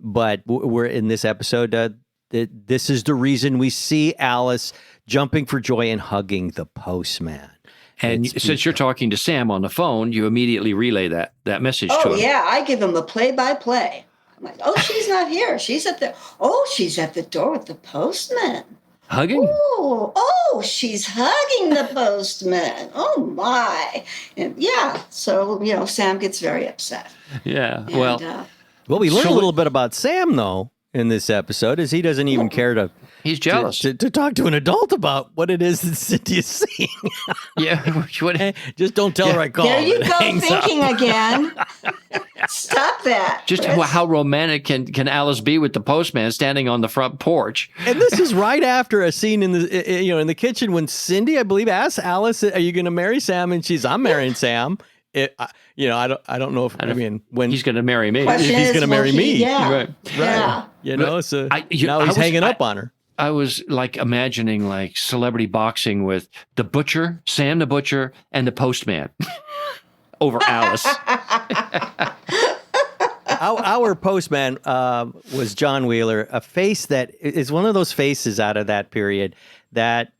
But we're in this episode. This is the reason we see Alice jumping for joy and hugging the postman. And since you're talking to Sam on the phone, you immediately relay that message to him. Oh, yeah. I give him a play-by-play. I'm like, oh, she's not here. She's at the door with the postman. Hugging? Oh, she's hugging the postman. Oh, my. And yeah, so, Sam gets very upset. Yeah. And, Well, we learn a little bit about Sam, though, in this episode, is he doesn't even care to... He's jealous. To talk to an adult about what it is that Cindy is seeing. Yeah. Just don't tell her I called. there you go, thinking again. Stop that. Just Chris. how romantic can Alice be with the postman standing on the front porch? And this is right after a scene in the in the kitchen when Cindy, I believe, asks Alice, "Are you going to marry Sam?" And she's, "I'm marrying Sam." I don't know if when he's going to marry me. Question he's is, going to marry me. Yeah. Right. Yeah. So now he's hanging up on her. I was like imagining like celebrity boxing with the butcher, Sam the butcher, and the postman over Alice. Our postman was John Wheeler, a face that is one of those faces out of that period that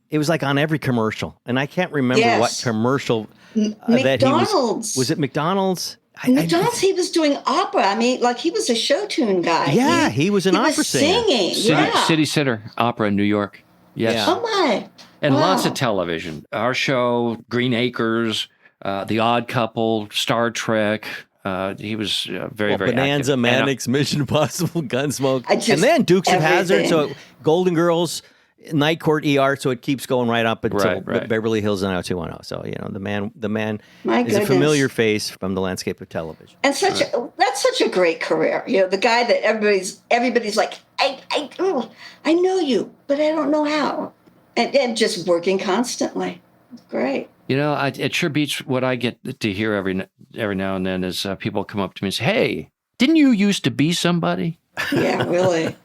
it was like on every commercial. And I can't remember what commercial that he McDonald's. Was it McDonald's? McDonald's, he was doing opera. I mean, like he was a show tune guy. Yeah, he was an opera singer. Singing. City Center Opera in New York. Yes. Yeah. Oh my. And Wow. lots of television. Our show, Green Acres, The Odd Couple, Star Trek. He was very Bonanza, active. Mannix, Mission Impossible, Gunsmoke. Just And then Dukes of Hazzard. everything. So Golden Girls, Night Court, ER. So it keeps going right up until Right. Beverly Hills 90210. So, the man My is a goodness. familiar face from the landscape of television. And that's such a great career. The guy that everybody's like, I know you, but I don't know how. And just working constantly. Great. It sure beats what I get to hear every now and then is people come up to me and say, "Hey, didn't you used to be somebody?" Yeah, really.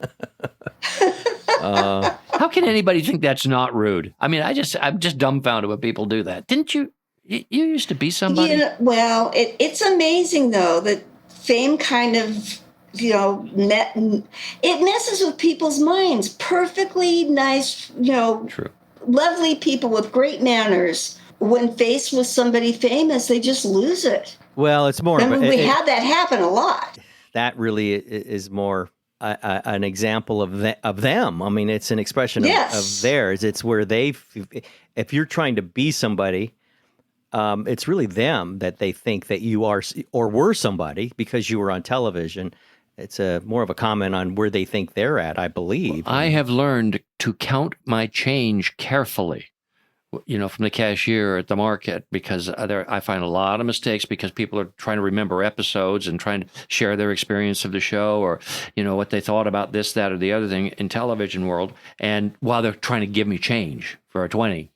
How can anybody think that's not rude? I mean, I'm just dumbfounded when people do that. Didn't you used to be somebody? Well, it's amazing though that fame kind of it messes with people's minds. Perfectly nice, True. lovely people with great manners. When faced with somebody famous, they just lose it. Well, it's more. Remember, we had that happen a lot. That really is more an example of them. I mean, it's an expression of theirs. It's where if you're trying to be somebody, it's really them that they think that you are or were somebody because you were on television. It's more of a comment on where they think they're at, I believe. I have learned to count my change carefully, from the cashier at the market, because I find a lot of mistakes because people are trying to remember episodes and trying to share their experience of the show or, what they thought about this, that, or the other thing in television world. And while they're trying to give me change for a 20,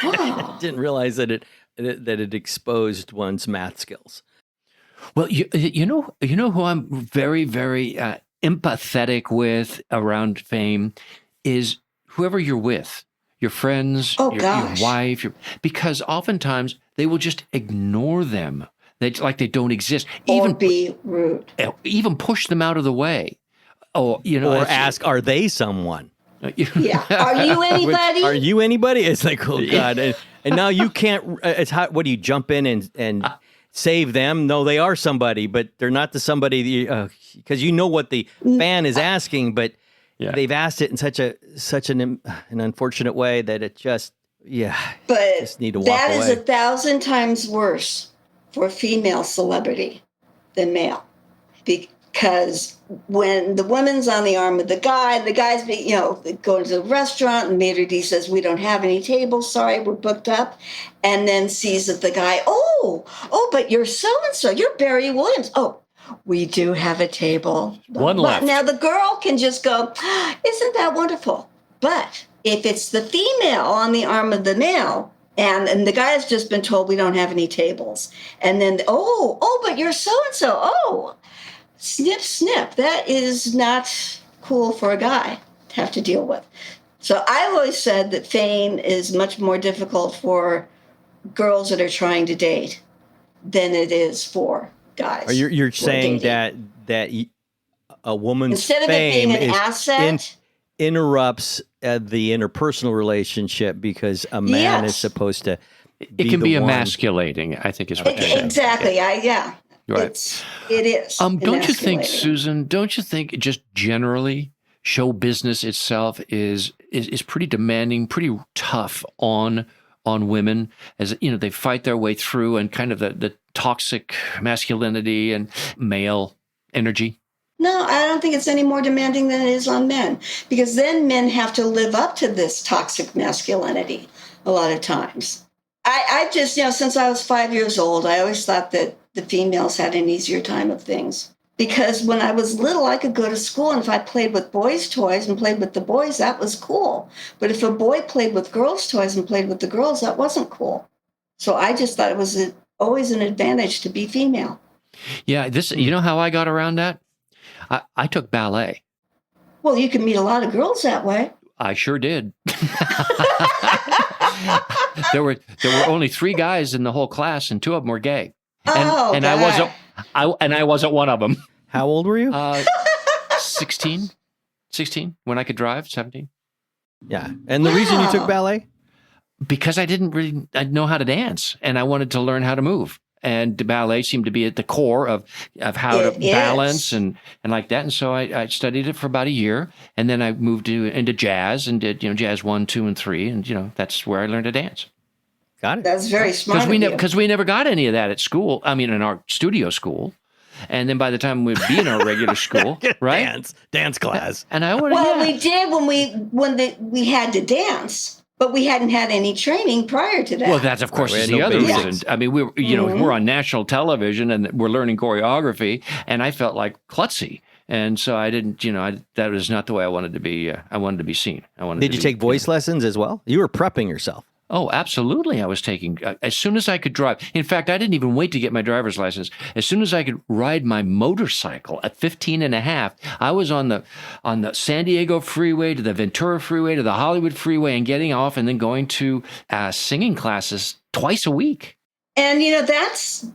Wow. Didn't realize that it exposed one's math skills. Well, you know who I'm very, very empathetic with around fame is whoever you're with, your friends, your wife, because oftentimes they will just ignore them. They don't exist. Or be rude. Even push them out of the way. Or ask, are they someone? Yeah. Are you anybody? Are you anybody? It's like, oh God. And now you can't, what do you jump in and save them? No, they are somebody, but they're not the somebody because what the fan is asking, but they've asked it in such an unfortunate way that it just Yeah. But Just need to walk that is away. 1,000 times worse for a female celebrity than male. Because when the woman's on the arm of the guy's going to the restaurant and maitre d' says, we don't have any tables, sorry, we're booked up, and then sees that the guy, but you're so-and-so, you're Barry Williams. Oh, we do have a table. One left. Now the girl can just go, isn't that wonderful? But if it's the female on the arm of the male, and the guy has just been told we don't have any tables, and then, but you're so-and-so, snip, snip. That is not cool for a guy to have to deal with. So I've always said that fame is much more difficult for girls that are trying to date than it is for guys. You're saying that a woman's instead of it fame being an asset, interrupts the interpersonal relationship because a man is supposed to. It can be emasculating, I think is what you're saying. Exactly. Yeah. Right. It is. Don't you think, Susan? Don't you think just generally show business itself is pretty demanding, pretty tough on women, as they fight their way through and kind of the toxic masculinity and male energy? No, I don't think it's any more demanding than it is on men, because then men have to live up to this toxic masculinity a lot of times. I just, since I was 5 years old, I always thought that the females had an easier time of things. Because when I was little, I could go to school, and if I played with boys' toys and played with the boys, that was cool. But if a boy played with girls' toys and played with the girls, that wasn't cool. So I just thought it was always an advantage to be female. Yeah, you know how I got around that? I took ballet. Well, you can meet a lot of girls that way. I sure did. There were only 3 guys in the whole class, and 2 of them were gay. And I wasn't one of them. How old were you? 16 when I could drive. 17. Yeah. And the reason you took ballet? Because I didn't really know how to dance, and I wanted to learn how to move. And ballet seemed to be at the core of how to balance and like that. And so I studied it for about a year, and then I moved into jazz and did jazz 1, 2, and 3, and that's where I learned to dance. Got it. That's very smart. Because we never got any of that at school. I mean, in our studio school. And then by the time we'd be in our regular school, right? Dance class. And I wanted. Well, we did when we had to dance. But we hadn't had any training prior to that. Well, that's, of course, is the other reason. I mean, we're on national television and we're learning choreography, and I felt like klutzy. And so I didn't, that was not the way I wanted to be. I wanted to be seen. Did you take voice lessons as well? You were prepping yourself. Oh, absolutely. I was taking, as soon as I could drive. In fact, I didn't even wait to get my driver's license. As soon as I could ride my motorcycle at 15 and a half, I was on the San Diego freeway to the Ventura freeway to the Hollywood freeway and getting off and then going to singing classes twice a week. And, that's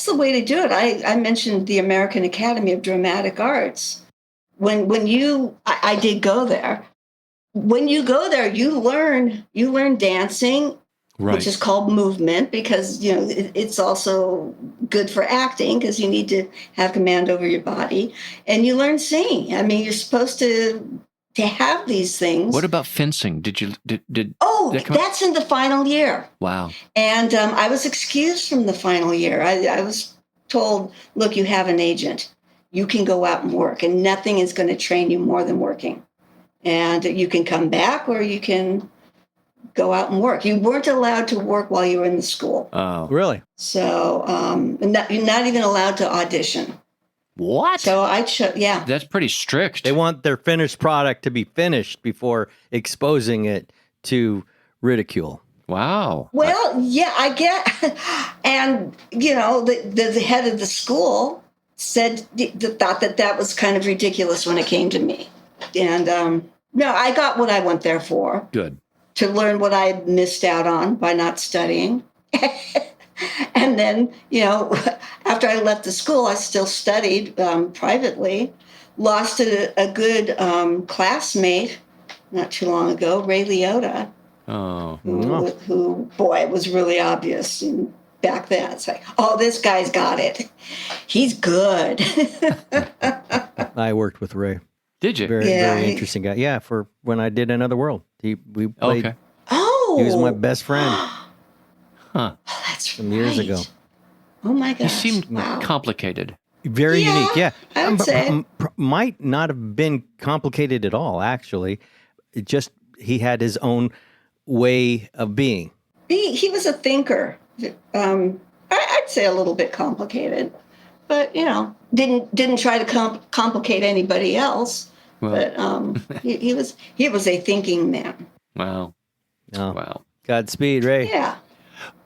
the way to do it. I mentioned the American Academy of Dramatic Arts. I did go there. When you go there, you learn dancing, right, which is called movement, because it's also good for acting because you need to have command over your body, and you learn singing. I mean, you're supposed to have these things. What about fencing? Did that's in the final year. Wow. And I was excused from the final year. I was told, look, you have an agent. You can go out and work, and nothing is going to train you more than working. And you can come back or you can go out and work. You weren't allowed to work while you were in the school. Oh, really? So you're not even allowed to audition. What? So yeah. That's pretty strict. They want their finished product to be finished before exposing it to ridicule. Wow. Well, yeah, I get. And, the head of the school thought that was kind of ridiculous when it came to me. And no, I got what I went there for. Good. To learn what I had missed out on by not studying. And then, after I left the school, I still studied privately. Lost a good classmate not too long ago, Ray Liotta. Oh. Who, boy, it was really obvious back then. It's like, this guy's got it. He's good. I worked with Ray. Did you? Very interesting guy. Yeah, for when I did Another World. We played. Okay. Oh, He was my best friend. Huh. Oh, that's Some years ago. Oh my He gosh. seemed wow. complicated. Very Yeah, unique. Yeah. I would say. Might not have been complicated at all, actually. It just, he had his own way of being. He was a thinker. I'd say a little bit complicated, but didn't try to complicate anybody else. Well. But he was a thinking man. Wow. Oh. Wow. Godspeed, Ray. Yeah.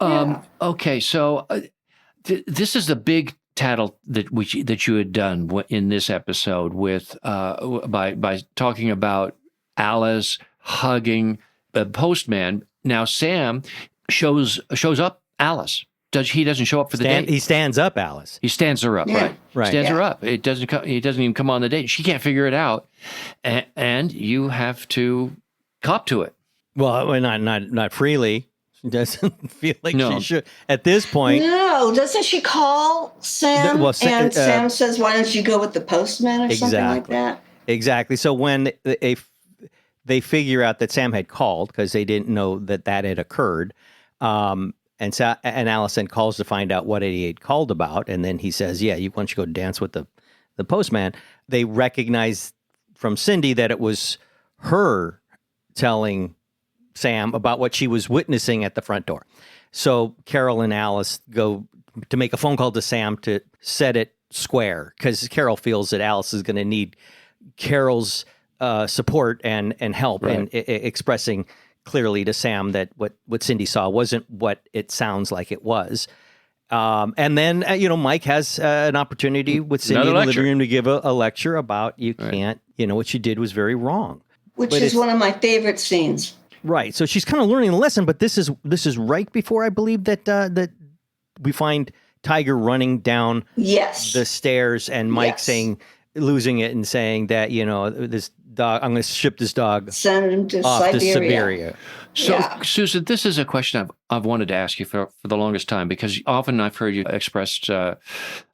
Yeah. Okay, so this is the big tattle that you had done in this episode with by talking about Alice hugging the postman. Now Sam shows up Alice. He doesn't show up for the date. He stands up Alice. He stands her up, Yeah. right? Stands her up. He doesn't even come on the date. She can't figure it out, and you have to cop to it. Well, not freely. She doesn't feel like she should at this point. No, doesn't she call Sam? Well, and Sam says, "Why don't you go with the postman or something like that?" Exactly. So when they figure out that Sam had called because they didn't know that had occurred, and Allison calls to find out what he had called about, and then he says, "Yeah, why don't you go dance with the postman?" They recognize from Cindy that it was her telling Sam about what she was witnessing at the front door. So Carol and Alice go to make a phone call to Sam to set it square because Carol feels that Alice is going to need Carol's support and help in expressing clearly to Sam that what Cindy saw wasn't what it sounds like it was. And then, Mike has an opportunity with Cindy in the living room to give a lecture about you can't, what you did was very wrong. Which is one of my favorite scenes. Right. So she's kind of learning the lesson, but this is right before I believe that we find Tiger running down the stairs and Mike losing it and saying that, this dog, I'm going to ship this dog send him to off Siberia. to Siberia. So, Susan, this is a question I've wanted to ask you for the longest time, because often I've heard you express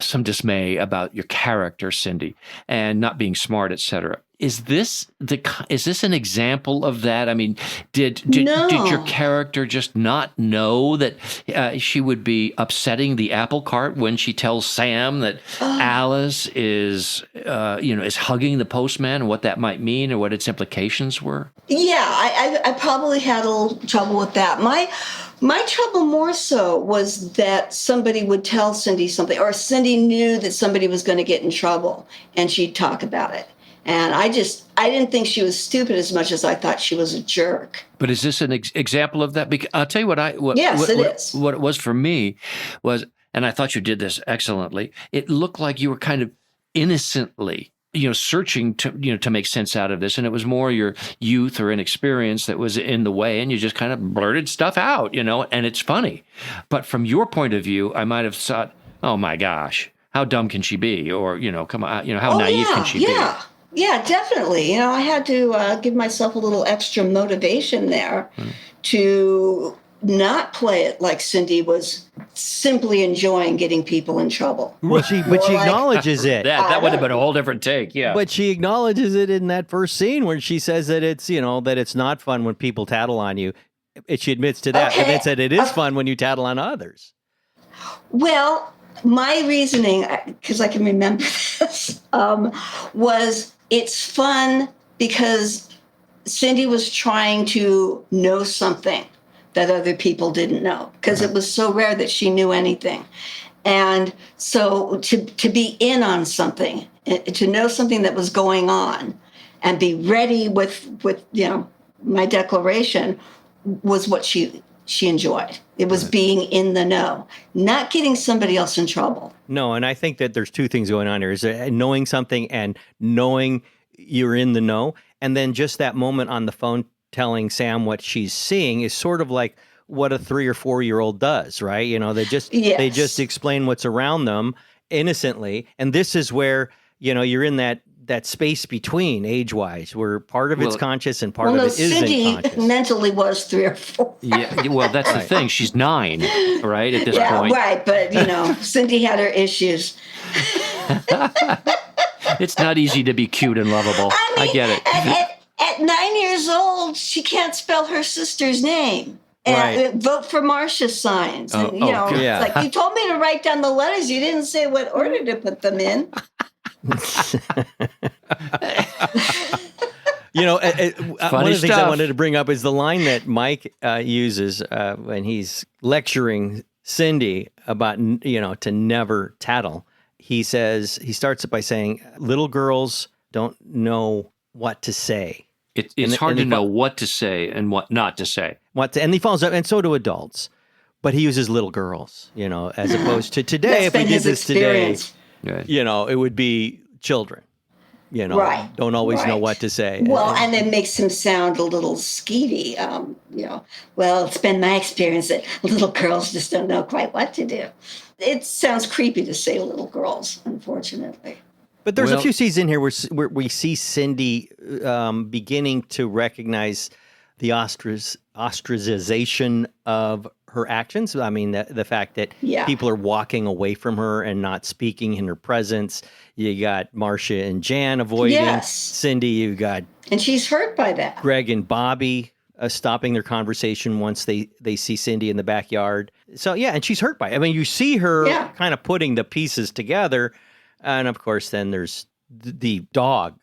some dismay about your character, Cindy, and not being smart, etc. Is this an example of that? I mean, did your character just not know that she would be upsetting the apple cart when she tells Sam that Alice is hugging the postman and what that might mean or what its implications were? Yeah, I probably had a little trouble with that. My trouble more so was that somebody would tell Cindy something, or Cindy knew that somebody was going to get in trouble, and she'd talk about it. And I didn't think she was stupid as much as I thought she was a jerk. But is this an example of that? Because I'll tell you Yes, it is. What it was for me was, and I thought you did this excellently, it looked like you were kind of innocently, searching to make sense out of this. And it was more your youth or inexperience that was in the way. And you just kind of blurted stuff out, and it's funny. But from your point of view, I might have thought, oh my gosh, how dumb can she be? Or, come on, how naive can she be? Yeah, definitely. I had to give myself a little extra motivation there to not play it like Cindy was simply enjoying getting people in trouble. Well, she acknowledges it. That would have been a whole different take, yeah. But she acknowledges it in that first scene where she says that it's not fun when people tattle on you. She admits to that, but then said it is fun when you tattle on others. Well, my reasoning, because I can remember this, was it's fun because Cindy was trying to know something that other people didn't know, because it was so rare that she knew anything. And so to be in on something, to know something that was going on and be ready with my declaration was what she enjoyed. It was being in the know, not getting somebody else in trouble. No, and I think that there's two things going on here: is knowing something and knowing you're in the know, and then just that moment on the phone telling Sam what she's seeing is sort of like what a 3 or 4 year old does, right? They just explain what's around them innocently, and this is where you're in that space between age-wise, where part of it's conscious and part of it isn't conscious. Cindy mentally was 3 or 4. Yeah, well, that's the thing. She's 9, right, at this point. Yeah, right, but, Cindy had her issues. It's not easy to be cute and lovable. I get it. At 9 years old, she can't spell her sister's name. And vote for Marcia signs. And, yeah. it's like, you told me to write down the letters. You didn't say what order to put them in. One of the things I wanted to bring up is the line that Mike uses when he's lecturing Cindy about, to never tattle. He starts it by saying, little girls don't know what to say. It's hard to know what to say and what not to say. And he follows up, and so do adults. But he uses little girls, as opposed to today. If we did this today, it would be children. Don't always know what to say. Well, and it makes him sound a little skeevy. Well, it's been my experience that little girls just don't know quite what to do. It sounds creepy to say little girls, unfortunately. But there's a few scenes in here where we see Cindy beginning to recognize the ostracization of her actions. I mean, the fact that people are walking away from her and not speaking in her presence. You got Marcia and Jan avoiding Cindy. You got... And she's hurt by that. Greg and Bobby stopping their conversation once they see Cindy in the backyard. So, and she's hurt by it. I mean, you see her kind of putting the pieces together. And, of course, then there's the dog.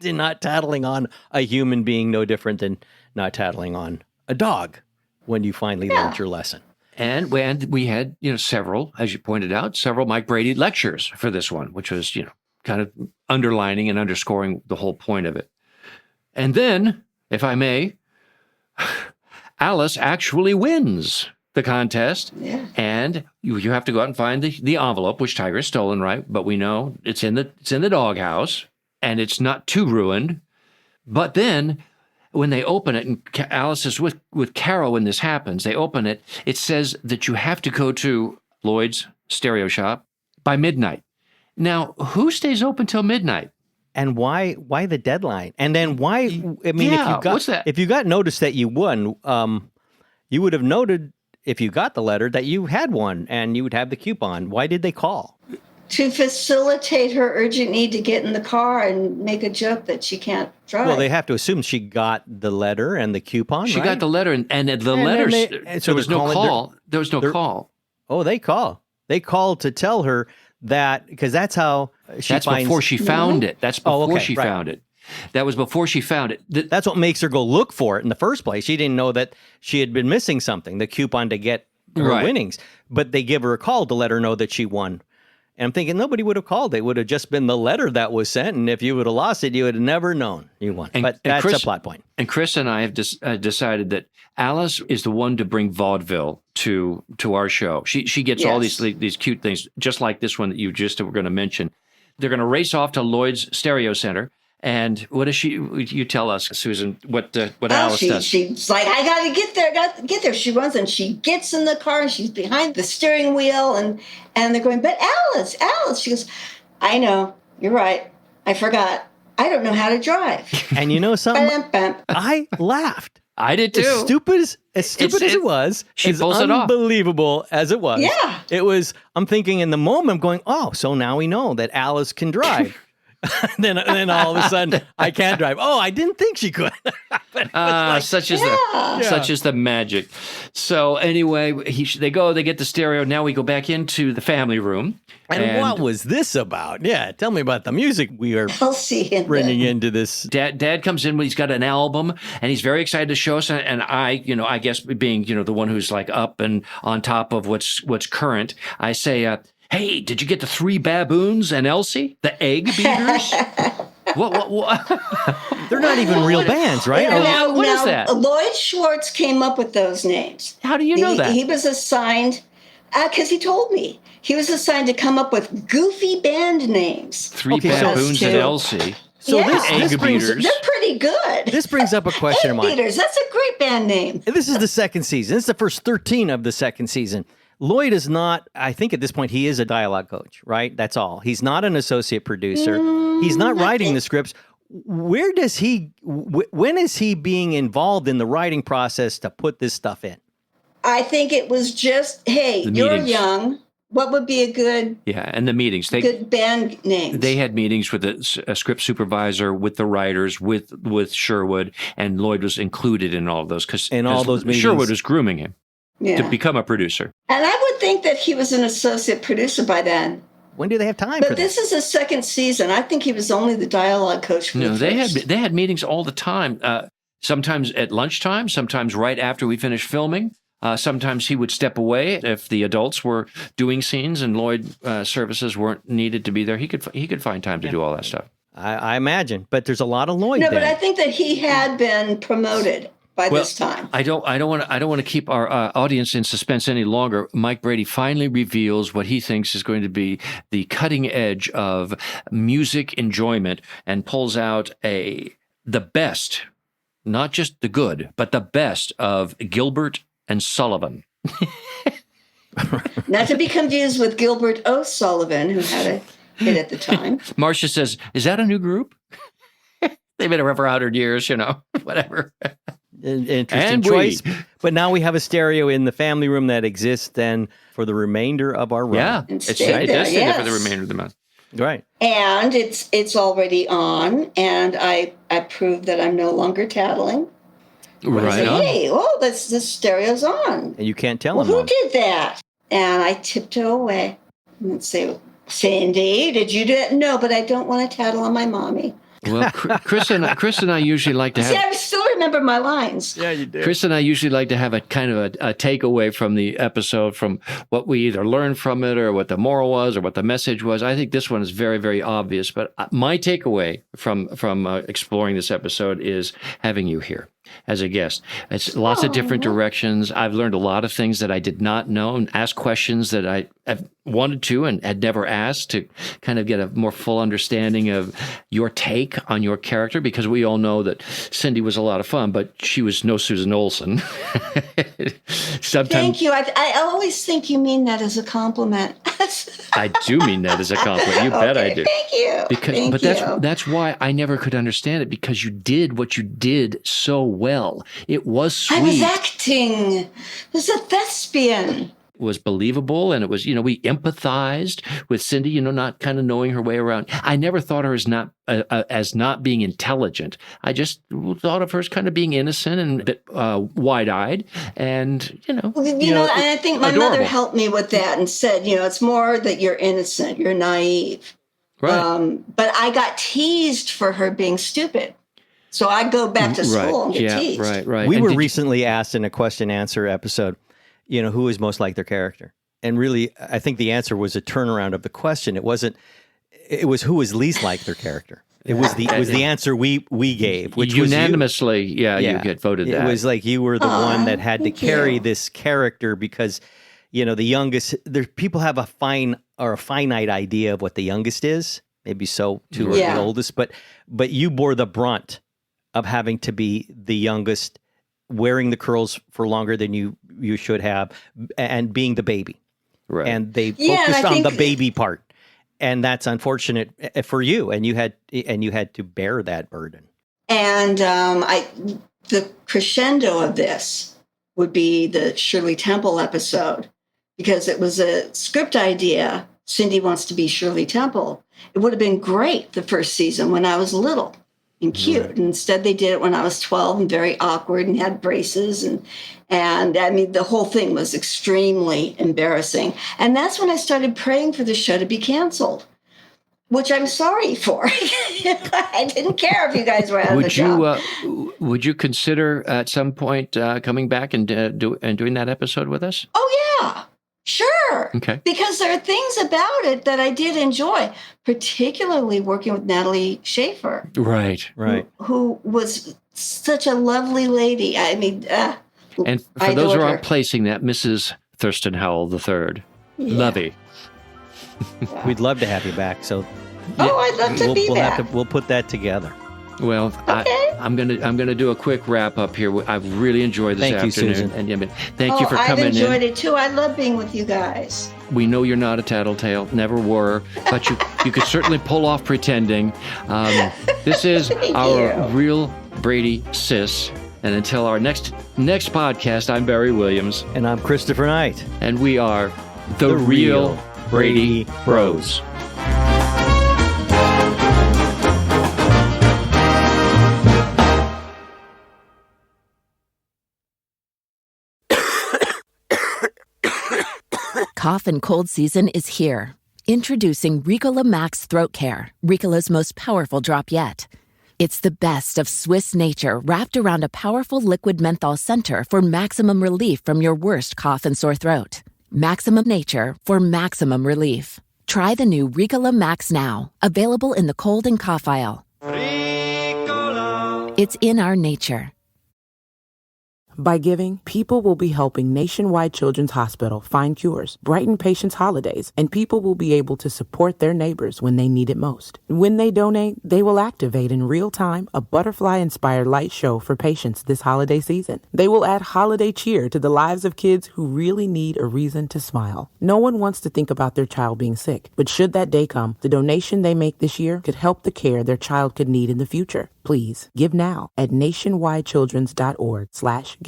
Not tattling on a human being, no different than not tattling on a dog when you finally learned your lesson. And we had, several, as you pointed out, several Mike Brady lectures for this one, which was, kind of underlining and underscoring the whole point of it. And then, if I may, Alice actually wins the contest. Yeah. And you have to go out and find the envelope, which Tiger has stolen, right? But we know it's in the doghouse, and it's not too ruined. But then when they open it, and Alice is with Carol when this happens, they open it, it says that you have to go to Lloyd's stereo shop by midnight. Now, who stays open till midnight? And why the deadline? And then why, I mean, what's that? If you got notice that you won, you would have noted, if you got the letter, that you had one and you would have the coupon. Why did they call? To facilitate her urgent need to get in the car and make a joke that she can't drive. Well, they have to assume she got the letter and the coupon, She got the letter, and the letter, there was no call. There was no call. Oh, they call. They called to tell her that, because that's how That's before she found it. That's before she found it. That was before she found it. That's what makes her go look for it in the first place. She didn't know that she had been missing something, the coupon to get her winnings. But they give her a call to let her know that she won. And I'm thinking nobody would have called. It would have just been the letter that was sent. And if you would have lost it, you would have never known you won. But that's a plot point. And Chris and I have decided that Alice is the one to bring vaudeville to our show. She gets all these cute things, just like this one that you just were going to mention. They're going to race off to Lloyd's Stereo Center. And what does you tell us, Susan, what Alice does? She's like, I got to get there. She runs and she gets in the car and she's behind the steering wheel and they're going, but Alice. She goes, I know, you're right. I forgot. I don't know how to drive. And you know something? I laughed. I did too. As stupid as it was, she as pulls it off. Unbelievable as it was. Yeah. It was, I'm thinking in the moment, I'm going, oh, so now we know that Alice can drive. then all of a sudden, I can't drive. Oh, I didn't think she could. Such is the magic. So anyway, they get the stereo. Now we go back into the family room. And what was this about? Yeah, tell me about the music we are bringing into this. Dad comes in, he's got an album, and he's very excited to show us. And I guess being, the one who's like up and on top of what's current, I say, hey, did you get the Three Baboons and Elsie, the Egg Beaters? What? They're not even real bands, right? What is that? Lloyd Schwartz came up with those names. How do you know that? He was assigned, because he told me, he was assigned to come up with goofy band names. Three Baboons and Elsie. So Egg Beaters. They're pretty good. This brings up a question of mine. Egg Beaters, that's a great band name. This is the second season. This is the first 13 of the second season. Lloyd is not, I think at this point, he is a dialogue coach, right? That's all. He's not an associate producer. He's not writing the scripts. When is he being involved in the writing process to put this stuff in? I think it was just, hey, you're young. What would be a good and the meetings. good band name? They had meetings with a script supervisor, with the writers, with Sherwood, and Lloyd was included in all of those because Sherwood was grooming him to become a producer. And I would think that he was an associate producer by then. When do they have time for But this is the second season. I think he was only the dialogue coach for the first. They had meetings all the time. Sometimes at lunchtime, sometimes right after we finished filming. Sometimes he would step away if the adults were doing scenes and Lloyd services weren't needed to be there. He could find time to do all that stuff. I imagine, but there's a lot of Lloyd. No, but I think that he had been promoted by this time. I don't want to keep our audience in suspense any longer. Mike Brady finally reveals what he thinks is going to be the cutting edge of music enjoyment and pulls out the best, not just the good, but the best of Gilbert and Sullivan. Not to be confused with Gilbert O'Sullivan, who had a hit at the time. Marcia says, is that a new group? They've been around for 100 years, whatever. Interesting choice. But now we have a stereo in the family room that exists then for the remainder of our run. Yeah, it does stay there for the remainder of the month. Right. And it's already on, and I proved that I'm no longer tattling. Right on. Hey, the stereo's on. And you can't tell them. Who did that? And I tiptoe away and say, Cindy, did you do it? No, but I don't want to tattle on my mommy. Well, Chris and I usually like to have... See, I still remember my lines. Yeah, you do. Chris and I usually like to have a kind of a takeaway from the episode, from what we either learned from it or what the moral was or what the message was. I think this one is very, very obvious. But my takeaway from exploring this episode is having you here as a guest. It's lots of different directions. I've learned a lot of things that I did not know and asked questions that I have wanted to and had never asked to kind of get a more full understanding of your take on your character, because we all know that Cindy was a lot of fun, but she was no Susan Olsen. Thank you. I always think you mean that as a compliment. I do mean that as a compliment. You bet I do. Thank you. That's why I never could understand it, because you did what you did so well. It was sweet. I was acting. I was a thespian. Was believable, and it was, we empathized with Cindy, not kind of knowing her way around. I never thought her as not being intelligent. I just thought of her as kind of being innocent and a bit wide-eyed, and and I think my mother helped me with that and said, it's more that you're innocent, you're naive. Right. But I got teased for her being stupid. So I go back to school and get teased. Right. We were recently asked in a question-answer episode, who is most like their character? And really, I think the answer was a turnaround of the question. It was who was least like their character. It was the answer we gave, which unanimously, you get voted that. It was like you were the one that had to carry this character because, the youngest, people have a finite idea of what the youngest is, maybe so too, or the oldest, but you bore the brunt of having to be the youngest, wearing the curls for longer than you should have, and being the baby. Right. And they focused on the baby part. And that's unfortunate for you. And you had to bear that burden. And the crescendo of this would be the Shirley Temple episode, because it was a script idea. Cindy wants to be Shirley Temple. It would have been great the first season when I was little and cute. Right. And instead they did it when I was 12 and very awkward and had braces. And I mean, the whole thing was extremely embarrassing. And that's when I started praying for the show to be canceled, which I'm sorry for. I didn't care if you guys were out of the job. Would you consider at some point coming back and doing that episode with us? Oh, yeah. Sure. Okay. Because there are things about it that I did enjoy, particularly working with Natalie Schaefer. Right. Who was such a lovely lady. I mean, and for those who aren't placing that, Mrs. Thurston Howell III. Yeah. Lovey. Yeah. We'd love to have you back. So. I'd love to be back. We'll put that together. Well, okay. I'm gonna do a quick wrap up here. I've really enjoyed this afternoon. Thank you, Susan. And thank you for coming in. I've enjoyed it too. I love being with you guys. We know you're not a Tattle-Tale, never were, but you could certainly pull off pretending. This is our real Brady Sis. And until our next podcast, I'm Barry Williams. And I'm Christopher Knight. And we are The Real Brady Bros. Cough and cold season is here. Introducing Ricola Max Throat Care, Ricola's most powerful drop yet. It's the best of Swiss nature wrapped around a powerful liquid menthol center for maximum relief from your worst cough and sore throat. Maximum nature for maximum relief. Try the new Ricola Max now, available in the cold and cough aisle. Ricola. It's in our nature. By giving, people will be helping Nationwide Children's Hospital find cures, brighten patients' holidays, and people will be able to support their neighbors when they need it most. When they donate, they will activate in real time a butterfly-inspired light show for patients this holiday season. They will add holiday cheer to the lives of kids who really need a reason to smile. No one wants to think about their child being sick, but should that day come, the donation they make this year could help the care their child could need in the future. Please give now at nationwidechildrens.org/give.